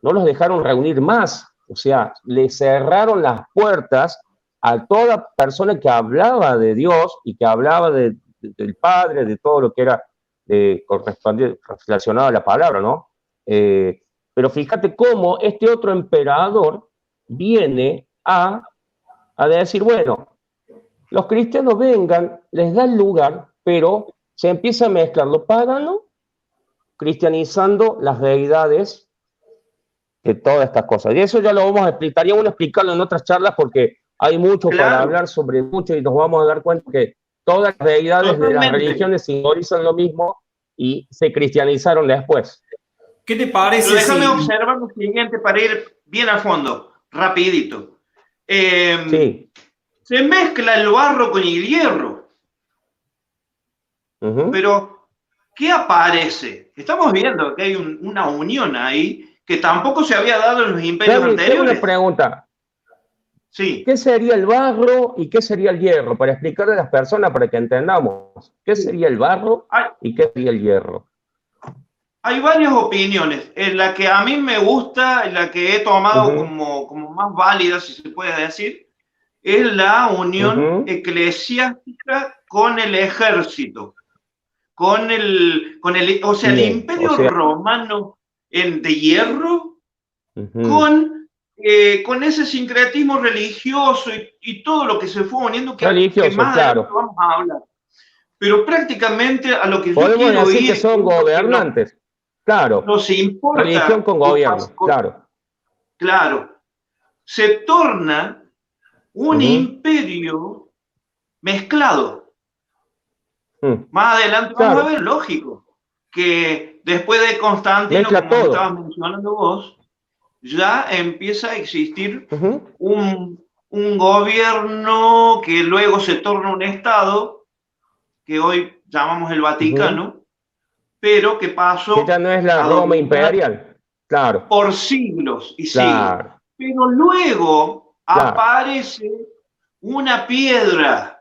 no los dejaron reunir más, o sea, le cerraron las puertas a toda persona que hablaba de Dios y que hablaba del Padre, de todo lo que era relacionado a la palabra, ¿no? Pero fíjate cómo este otro emperador viene a decir, bueno, los cristianos vengan, les da el lugar, pero se empieza a mezclar lo pagano, cristianizando las deidades de todas estas cosas. Y eso ya lo vamos a explicar, estaría bueno explicarlo en otras charlas porque hay mucho para hablar sobre mucho y nos vamos a dar cuenta que todas las deidades de las religiones simbolizan lo mismo y se cristianizaron después. ¿Qué te parece? Pero déjame observar lo siguiente para ir bien a fondo, rapidito. Sí. Se mezcla el barro con el hierro. Pero, ¿qué aparece? Estamos viendo que hay una unión ahí que tampoco se había dado en los imperios anteriores. Tengo una pregunta. Sí. ¿Qué sería el barro y qué sería el hierro? Para explicarle a las personas, para que entendamos. ¿Qué sería el barro y qué sería el hierro? Hay varias opiniones. En la que a mí me gusta, en la que he tomado como más válida, si se puede decir, es la unión eclesiástica con el ejército. O sea, el imperio romano de hierro con ese sincretismo religioso y todo lo que se fue uniendo, que más adelante vamos a hablar. Pero prácticamente a lo que yo quiero decir ir... que son gobernantes, claro. Nos importa... Religión con gobierno, claro. Claro. Se torna un imperio mezclado. Más adelante vamos a ver, lógico, que después de Constantino, como estabas mencionando vos, ya empieza a existir un gobierno que luego se torna un estado, que hoy llamamos el Vaticano, pero que pasó... Que ya no es la Roma imperial, claro. Por siglos y siglos. Pero luego aparece una piedra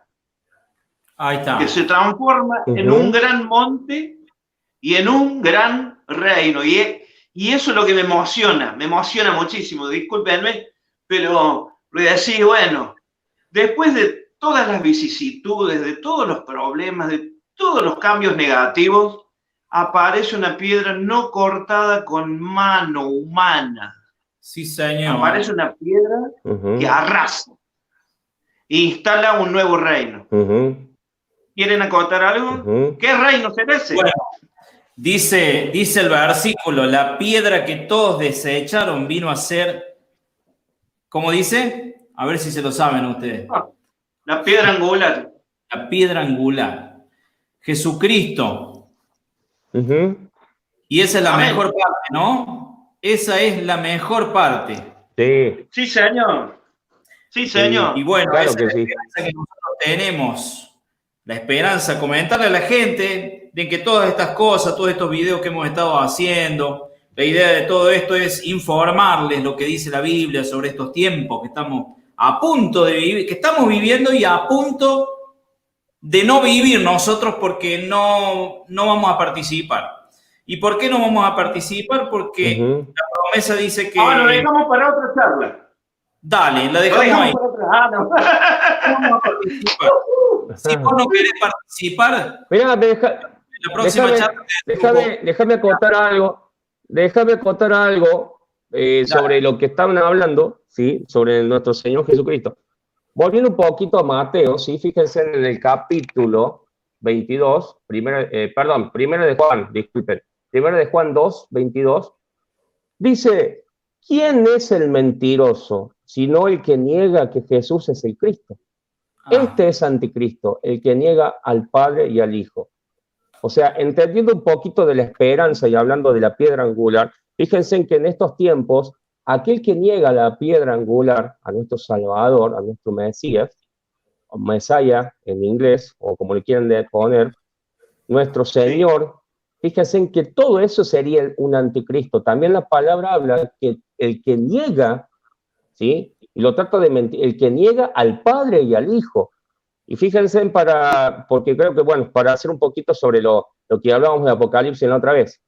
que se transforma en un gran monte y en un gran reino. Y eso es lo que me emociona muchísimo, discúlpenme, pero voy a decir, bueno, después de todas las vicisitudes, de todos los problemas, de todos los cambios negativos, aparece una piedra no cortada con mano humana. Sí, señor. Aparece una piedra que arrasa e instala un nuevo reino. ¿Quieren acotar algo? ¿Qué reino será ese? Bueno, dice el versículo, la piedra que todos desecharon vino a ser, ¿cómo dice? A ver si se lo saben ustedes. La piedra angular. La piedra angular. Jesucristo. Y esa es la mejor parte, ¿no? Esa es la mejor parte. Sí. Sí, señor. Sí, señor. Y bueno, claro esa que es la sí. esperanza que nosotros tenemos. La esperanza, comentarle a la gente de que todas estas cosas, todos estos videos que hemos estado haciendo, la idea de todo esto es informarles lo que dice la Biblia sobre estos tiempos que estamos a punto de vivir, que estamos viviendo y a punto de no vivir nosotros porque no vamos a participar. ¿Y por qué no vamos a participar? Porque la promesa dice que... Lo dejamos para otra charla. Dale, la dejamos ahí. Para otra. No vamos a participar. Si vos no querés participar, Mirá, la próxima charla... Déjame acotar algo. Déjame acotar algo sobre lo que estaban hablando, ¿sí? Sobre nuestro Señor Jesucristo. Volviendo un poquito a Mateo, ¿sí? Fíjense en el capítulo 22, primero de Juan, disculpen, primero de Juan 2, 22, dice, ¿quién es el mentiroso, sino el que niega que Jesús es el Cristo? Este es anticristo, el que niega al Padre y al Hijo. O sea, entendiendo un poquito de la esperanza y hablando de la piedra angular, fíjense en que en estos tiempos, aquel que niega la piedra angular a nuestro Salvador, a nuestro Mesías, o Messiah en inglés, o como le quieran poner, nuestro Señor, fíjense en que todo eso sería un anticristo. También la palabra habla que el que niega, ¿sí? Y lo trata de mentir, el que niega al Padre y al Hijo. Y fíjense porque creo que, bueno, para hacer un poquito sobre lo que hablábamos de Apocalipsis la otra vez,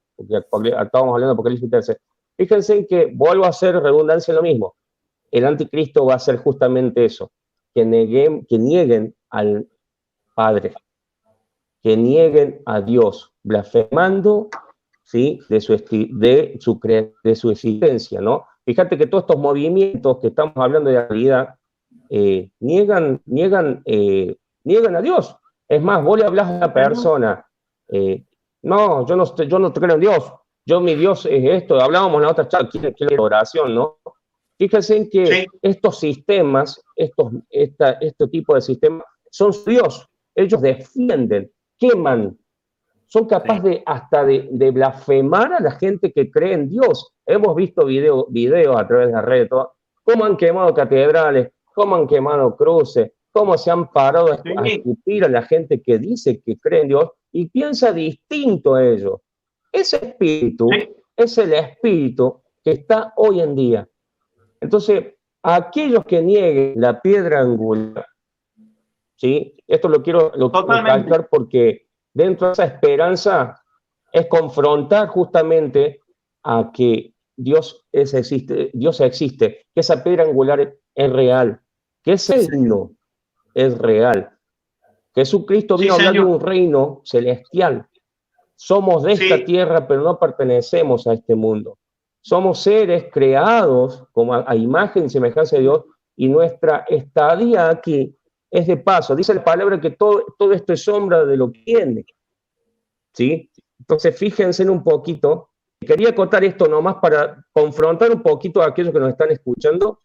porque estábamos hablando de Apocalipsis 13, fíjense en que vuelvo a hacer redundancia en lo mismo. El anticristo va a ser justamente eso, que nieguen al Padre, que nieguen a Dios, blasfemando, ¿sí? de su existencia, ¿no? Fíjate que todos estos movimientos que estamos hablando de la realidad niegan a Dios. Es más, vos le hablas a una persona, no, yo no creo en Dios, mi Dios es esto, hablábamos en la otra charla, que es la oración, ¿no? Fíjense en que estos sistemas, este tipo de sistemas, son Dios. Ellos defienden, queman, son capaces hasta de blasfemar a la gente que cree en Dios. Hemos visto videos a través de las redes, cómo han quemado catedrales, cómo han quemado cruces, cómo se han parado a escupir a la gente que dice que cree en Dios y piensa distinto a ellos. Ese espíritu es el espíritu que está hoy en día. Entonces, aquellos que nieguen la piedra angular, ¿sí? Esto lo quiero recalcar porque dentro de esa esperanza es confrontar justamente a que Dios existe, que esa piedra angular es real, que ese reino es real. Jesucristo vino a hablar de un reino celestial. Somos de esta tierra, pero no pertenecemos a este mundo. Somos seres creados como a imagen y semejanza de Dios, y nuestra estadía aquí es de paso. Dice la palabra que todo esto es sombra de lo que viene. ¿Sí? Entonces, fíjense en un poquito. Quería acotar esto nomás para confrontar un poquito a aquellos que nos están escuchando.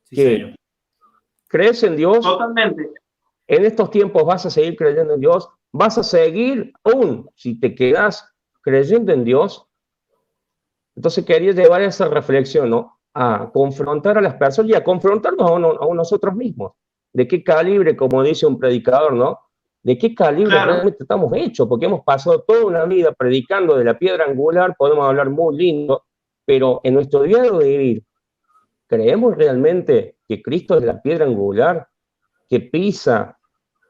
Que crees en Dios. Totalmente. En estos tiempos vas a seguir creyendo en Dios. Vas a seguir, aún si te quedas creyendo en Dios. Entonces quería llevar esa reflexión, ¿no? A confrontar a las personas y a confrontarnos a nosotros mismos. ¿De qué calibre, como dice un predicador, ¿no? ¿De qué calibre realmente estamos hechos? Porque hemos pasado toda una vida predicando de la piedra angular, podemos hablar muy lindo, pero en nuestro diario de vivir, ¿creemos realmente que Cristo es la piedra angular que pisa,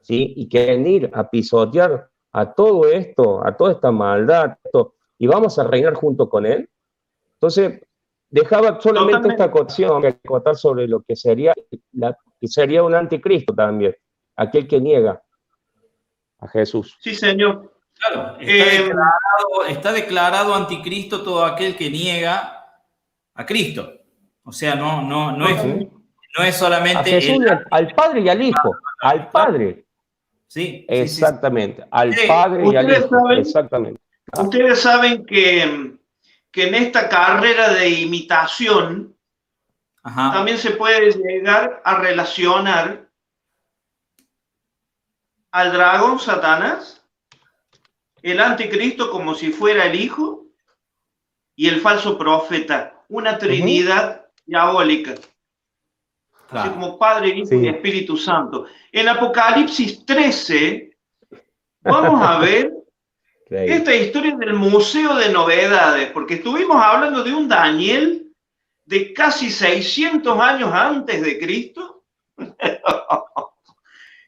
¿sí? Y que venir a pisotear a todo esto, a toda esta maldad, y vamos a reinar junto con Él? Entonces, dejaba solamente esta acotación, acotar sobre lo que sería un anticristo también. aquel que niega a Jesús. Sí, señor. Claro, está declarado anticristo todo aquel que niega a Cristo. O sea, no es solamente a Jesús, al Padre y al Hijo. Al Padre. Sí, exactamente. Sí. Al Padre y al Hijo. Exactamente. Ustedes saben que en esta carrera de imitación también se puede llegar a relacionar al dragón Satanás, el anticristo como si fuera el Hijo y el falso profeta, una trinidad diabólica. Así como Padre, Hijo y Espíritu Santo. En Apocalipsis 13 vamos a ver esta historia del Museo de Novedades, porque estuvimos hablando de un Daniel de casi 600 años antes de Cristo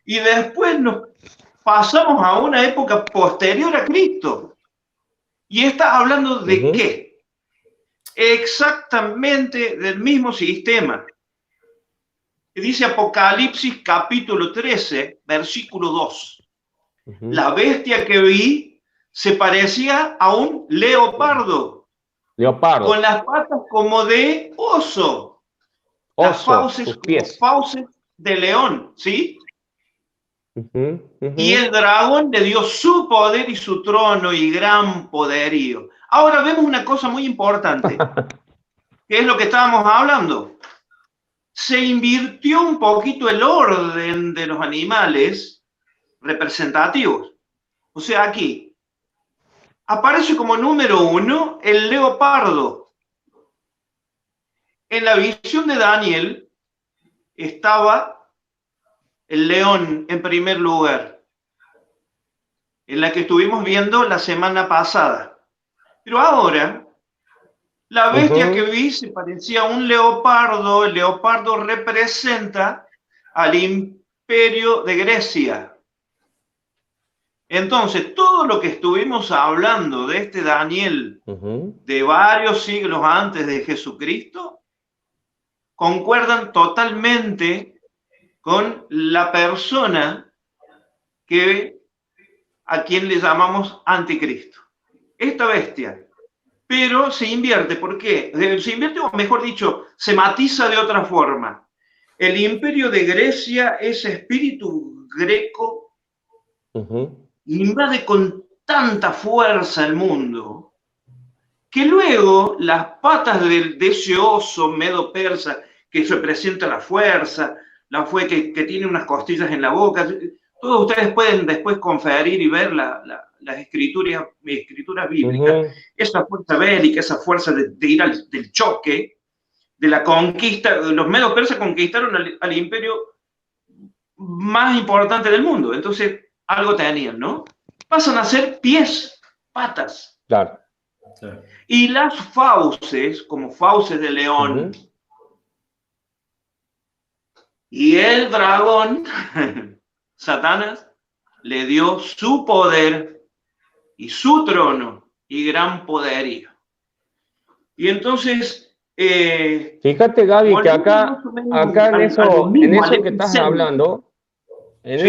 y después nos pasamos a una época posterior a Cristo. ¿Y está hablando de qué? Exactamente del mismo sistema. Dice Apocalipsis capítulo 13, versículo 2. La bestia que vi se parecía a un leopardo. Con las patas como de oso. Las fauces como fauces de león, ¿sí? Y el dragón le dio su poder y su trono y gran poderío. Ahora vemos una cosa muy importante, que es lo que estábamos hablando. Se invirtió un poquito el orden de los animales representativos. O sea, aquí aparece como número 1 el leopardo. En la visión de Daniel estaba el león en primer lugar, en la que estuvimos viendo la semana pasada. Pero ahora, la bestia que vi se parecía a un leopardo. El leopardo representa al imperio de Grecia. Entonces, todo lo que estuvimos hablando de este Daniel de varios siglos antes de Jesucristo, concuerdan totalmente con la persona a quien le llamamos anticristo. Esta bestia. Pero se invierte. ¿Por qué? Se invierte, o mejor dicho, se matiza de otra forma. El imperio de Grecia, ese espíritu greco, invade con tanta fuerza el mundo, que luego las patas de ese oso medo-persa, que representa la fuerza, que tiene unas costillas en la boca, todos ustedes pueden después conferir y ver las escrituras bíblicas, esa fuerza bélica, esa fuerza de ir del choque, de la conquista. Los medos persas conquistaron al imperio más importante del mundo, entonces algo tenían, ¿no? Pasan a ser pies, patas. Claro. Y las fauces, como fauces de león, y el dragón, Satanás, le dio su poder y su trono y gran poderío. Y entonces... fíjate, Gaby, que acá en eso que estás hablando, en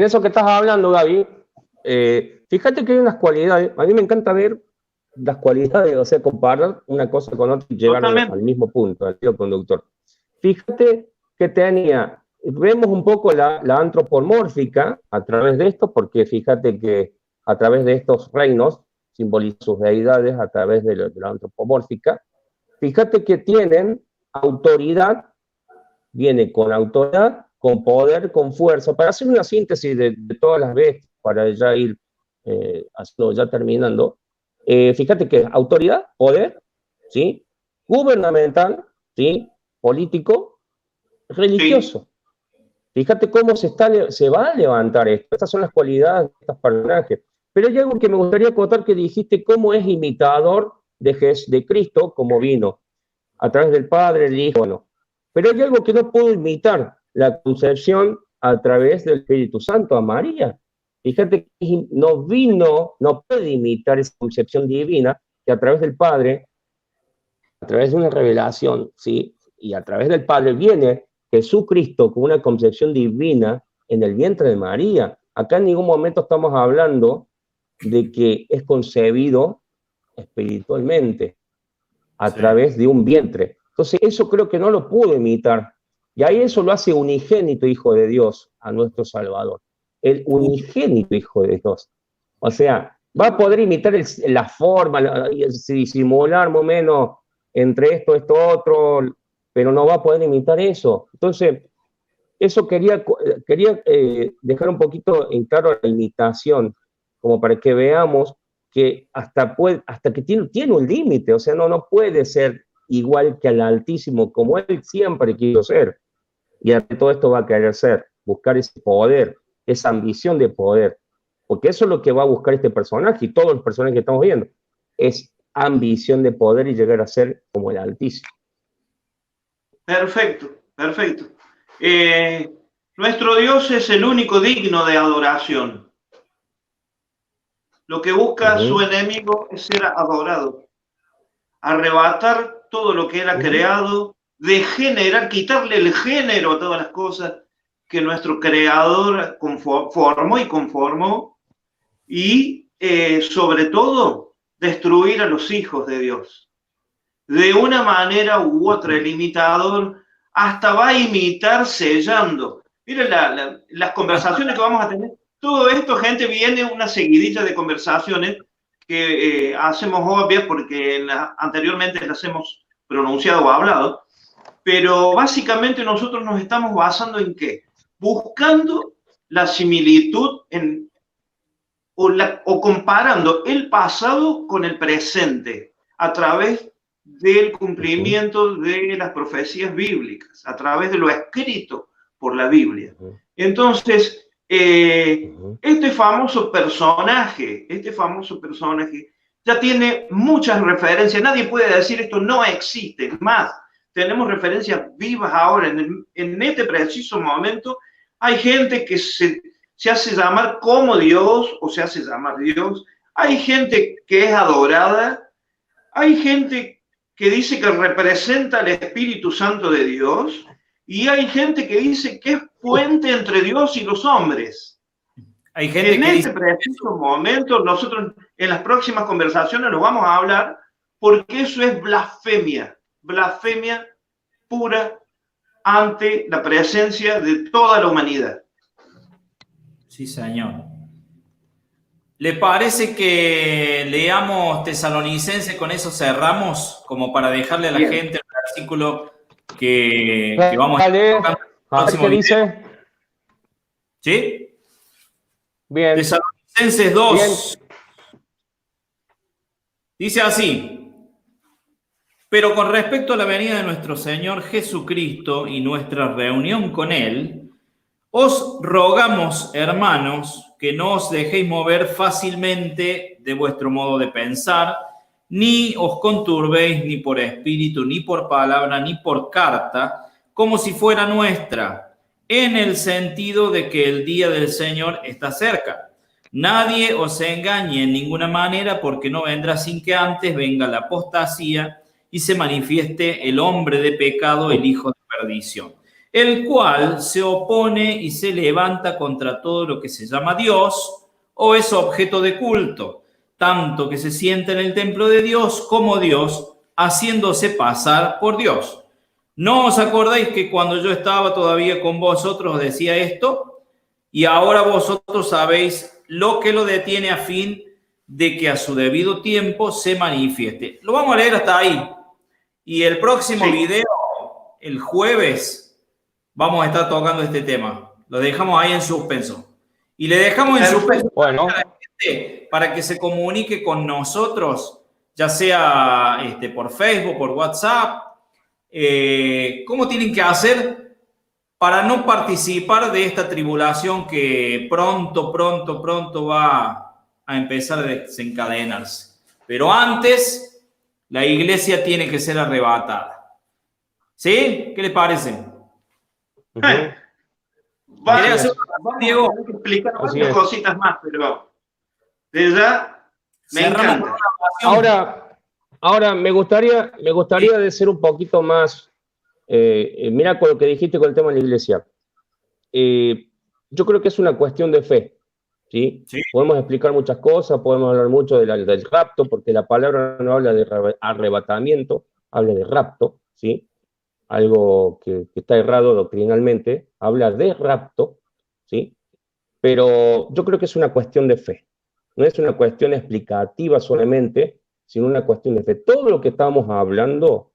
eso que estás hablando, Gaby, fíjate que hay unas cualidades. A mí me encanta ver las cualidades, o sea, comparar una cosa con otra y llegar al mismo punto, al hilo conductor. Fíjate que vemos un poco la antropomórfica a través de esto, porque fíjate que a través de estos reinos simboliza sus deidades a través de la antropomórfica. Fíjate que tienen autoridad, viene con autoridad, con poder, con fuerza. Para hacer una síntesis de todas las veces, para ya ir ya terminando, fíjate que autoridad, poder, ¿sí? Gubernamental, ¿sí? Político, religioso. Sí. Fíjate cómo se va a levantar esto. Estas son las cualidades de estos personajes. Pero hay algo que me gustaría acotar, que dijiste cómo es imitador de Cristo, como vino a través del Padre, el Hijo. Bueno, pero hay algo que no pudo imitar, la concepción a través del Espíritu Santo a María. Fíjate que no puede imitar esa concepción divina que a través del Padre, a través de una revelación, ¿sí? Y a través del Padre viene Jesucristo con una concepción divina en el vientre de María. Acá en ningún momento estamos hablando de que es concebido espiritualmente a través de un vientre. Entonces, eso creo que no lo pudo imitar. Y ahí eso lo hace unigénito Hijo de Dios a nuestro Salvador. El unigénito Hijo de Dios. O sea, va a poder imitar la forma, disimular más o menos entre esto, otro, pero no va a poder imitar eso. Entonces, eso quería dejar un poquito en claro la imitación, como para que veamos que hasta que tiene un límite, o sea, no puede ser igual que al Altísimo, como él siempre quiso ser. Y ante todo esto va a querer ser, buscar ese poder, esa ambición de poder, porque eso es lo que va a buscar este personaje y todos los personajes que estamos viendo, es ambición de poder y llegar a ser como el Altísimo. Perfecto, perfecto. Nuestro Dios es el único digno de adoración. Lo que busca su enemigo es ser adorado, arrebatar todo lo que él ha creado, degenerar, quitarle el género a todas las cosas que nuestro Creador formó y conformó, y sobre todo destruir a los hijos de Dios. De una manera u otra, el imitador hasta va a imitar sellando. Miren las conversaciones que vamos a tener. Todo esto, gente, viene una seguidilla de conversaciones que hacemos obvias porque anteriormente las hemos pronunciado o hablado, pero básicamente nosotros nos estamos basando en ¿qué? Buscando la similitud o comparando el pasado con el presente a través del cumplimiento de las profecías bíblicas, a través de lo escrito por la Biblia. Entonces, este famoso personaje ya tiene muchas referencias. Nadie puede decir esto no existe. Más, tenemos referencias vivas ahora. En este preciso momento hay gente que se hace llamar como Dios o se hace llamar Dios. Hay gente que es adorada. Hay gente que dice que representa al Espíritu Santo de Dios. Y hay gente que dice que es puente entre Dios y los hombres. Hay gente en que este preciso momento, nosotros en las próximas conversaciones lo vamos a hablar, porque eso es blasfemia pura ante la presencia de toda la humanidad. Sí, señor. ¿Le parece que leamos Tesalonicenses, con eso cerramos, como para dejarle a la gente el versículo que vamos a leer? ¿Qué dice? ¿Sí? Bien. Tesalonicenses 2. Bien. Dice así: pero con respecto a la venida de nuestro Señor Jesucristo y nuestra reunión con Él, os rogamos, hermanos, que no os dejéis mover fácilmente de vuestro modo de pensar, ni os conturbéis ni por espíritu, ni por palabra, ni por carta, como si fuera nuestra, en el sentido de que el día del Señor está cerca. Nadie os engañe en ninguna manera, porque no vendrá sin que antes venga la apostasía y se manifieste el hombre de pecado, el hijo de perdición, el cual se opone y se levanta contra todo lo que se llama Dios o es objeto de culto, tanto que se sienta en el templo de Dios como Dios, haciéndose pasar por Dios. ¿No os acordáis que cuando yo estaba todavía con vosotros decía esto? Y ahora vosotros sabéis lo que lo detiene a fin de que a su debido tiempo se manifieste. Lo vamos a leer hasta ahí. Y el próximo video, el jueves, vamos a estar tocando este tema. Lo dejamos ahí en suspenso. Y le dejamos en suspenso a la gente para que se comunique con nosotros, ya sea por Facebook, por WhatsApp. ¿Cómo tienen que hacer para no participar de esta tribulación que pronto va a empezar a desencadenarse? Pero antes, la iglesia tiene que ser arrebatada. ¿Sí? ¿Qué les parece? Vamos Diego, a tener que explicar unas cositas más, pero de ya me encanta. Ahora me gustaría de ser un poquito más mira con lo que dijiste con el tema de la iglesia. Yo creo que es una cuestión de fe, ¿sí? Sí. Podemos explicar muchas cosas, podemos hablar mucho del rapto, porque la palabra no habla de arrebatamiento, habla de rapto, ¿sí? Algo que está errado doctrinalmente, habla de rapto, ¿sí? Pero yo creo que es una cuestión de fe. No es una cuestión explicativa solamente, sino una cuestión de fe. Todo lo que estamos hablando,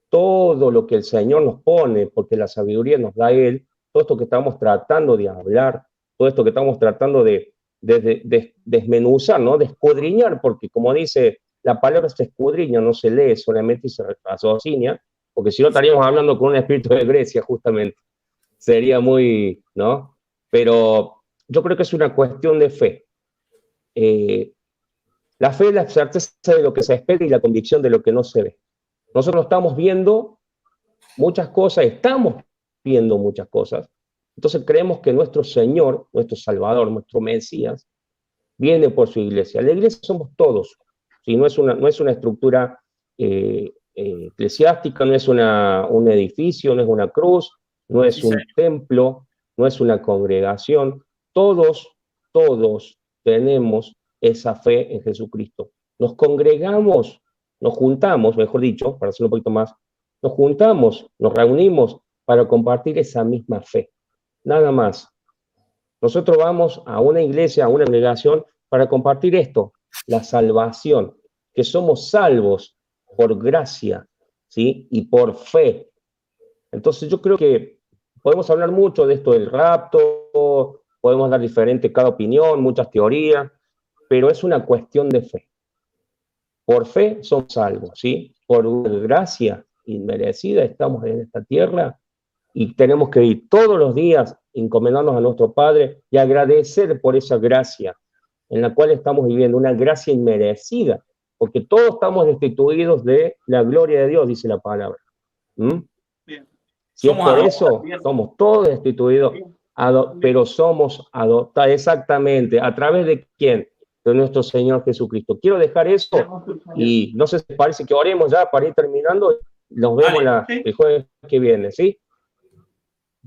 todo lo que el Señor nos pone, porque la sabiduría nos da Él, todo esto que estamos tratando de hablar, todo esto que estamos tratando de desmenuzar, ¿no? De escudriñar, porque como dice, la palabra se escudriña, no se lee solamente y se raciocina, porque si no estaríamos hablando con un espíritu de Grecia, justamente. Sería muy, ¿no? Pero yo creo que es una cuestión de fe. La fe es la certeza de lo que se espera y la convicción de lo que no se ve. Nosotros estamos viendo muchas cosas, estamos viendo muchas cosas. Entonces creemos que nuestro Señor, nuestro Salvador, nuestro Mesías, viene por su iglesia. La iglesia somos todos. ¿Sí? No es una estructura eclesiástica, no es un edificio, no es una cruz, no es un templo, no es una congregación. Todos tenemos esa fe en Jesucristo. Nos congregamos, nos juntamos, mejor dicho, para hacerlo un poquito más, nos juntamos, nos reunimos para compartir esa misma fe. Nada más. Nosotros vamos a una iglesia, a una congregación, para compartir esto, la salvación, que somos salvos por gracia, ¿sí? Y por fe. Entonces yo creo que podemos hablar mucho de esto del rapto, podemos dar cada opinión, muchas teorías, pero es una cuestión de fe. Por fe somos salvos, ¿sí? Por gracia inmerecida estamos en esta tierra y tenemos que ir todos los días, encomendarnos a nuestro Padre y agradecer por esa gracia en la cual estamos viviendo, una gracia inmerecida, porque todos estamos destituidos de la gloria de Dios, dice la palabra. Bien. Si es por eso, somos todos destituidos, pero somos adoptados exactamente. ¿A través de quién? De nuestro Señor Jesucristo. Quiero dejar eso y no sé si parece que oremos ya para ir terminando. Nos vemos el jueves que viene, ¿sí?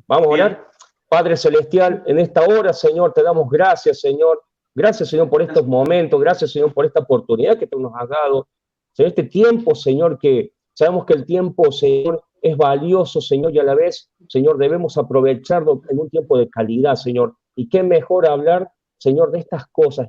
Vamos a orar. Padre Celestial, en esta hora, Señor, te damos gracias, Señor. Gracias, Señor, por estos momentos. Gracias, Señor, por esta oportunidad que tú nos has dado. Señor, este tiempo, Señor, que sabemos que el tiempo, Señor, es valioso, Señor, y a la vez, Señor, debemos aprovecharlo en un tiempo de calidad, Señor. Y qué mejor hablar, Señor, de estas cosas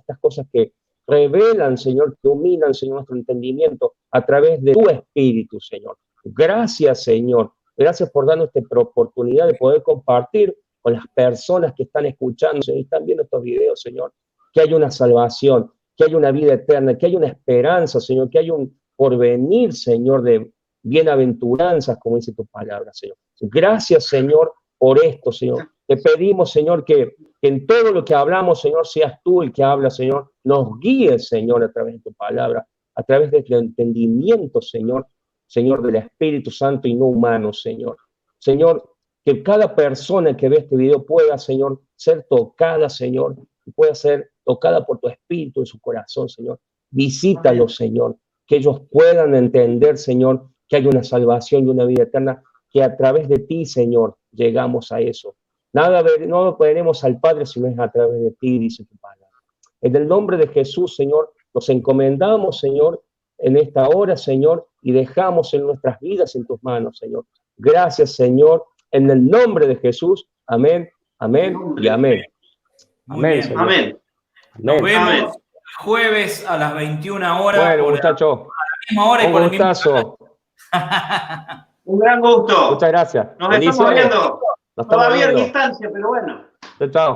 que revelan, Señor, que iluminan, Señor, nuestro entendimiento a través de tu Espíritu, Señor. Gracias, Señor. Gracias por darnos esta oportunidad de poder compartir con las personas que están escuchando y están viendo estos videos, Señor, que hay una salvación, que hay una vida eterna, que hay una esperanza, Señor, que hay un porvenir, Señor, de bienaventuranzas, como dice tu palabra, Señor. Gracias, Señor, por esto, Señor. Te pedimos, Señor, que en todo lo que hablamos, Señor, seas tú el que habla, Señor. Nos guíes, Señor, a través de tu palabra, a través de tu entendimiento, Señor, Señor, del Espíritu Santo y no humano, Señor. Señor, que cada persona que ve este video pueda, Señor, ser tocada, Señor, y pueda ser tocada por tu Espíritu en su corazón, Señor. Visítalo, Señor, que ellos puedan entender, Señor, que hay una salvación y una vida eterna, que a través de ti, Señor, llegamos a eso. No veremos al Padre si no es a través de ti, dice tu palabra. En el nombre de Jesús, Señor, nos encomendamos, Señor, en esta hora, Señor, y dejamos en nuestras vidas en tus manos, Señor. Gracias, Señor, en el nombre de Jesús. Amén, amén y amén. Amén, Señor. Amén. Nos vemos el jueves a las 21 horas. Bueno, muchachos. A la misma hora y por el mismo canal. Un gran gusto. Muchas gracias. Nos estamos viendo. Nos Todavía estamos a distancia, pero bueno. Chao.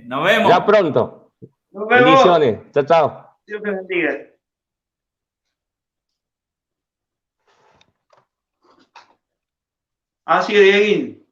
Nos vemos. Ya pronto. Nos vemos. Bendiciones. Chao. Dios te bendiga. Así es, Dieguín.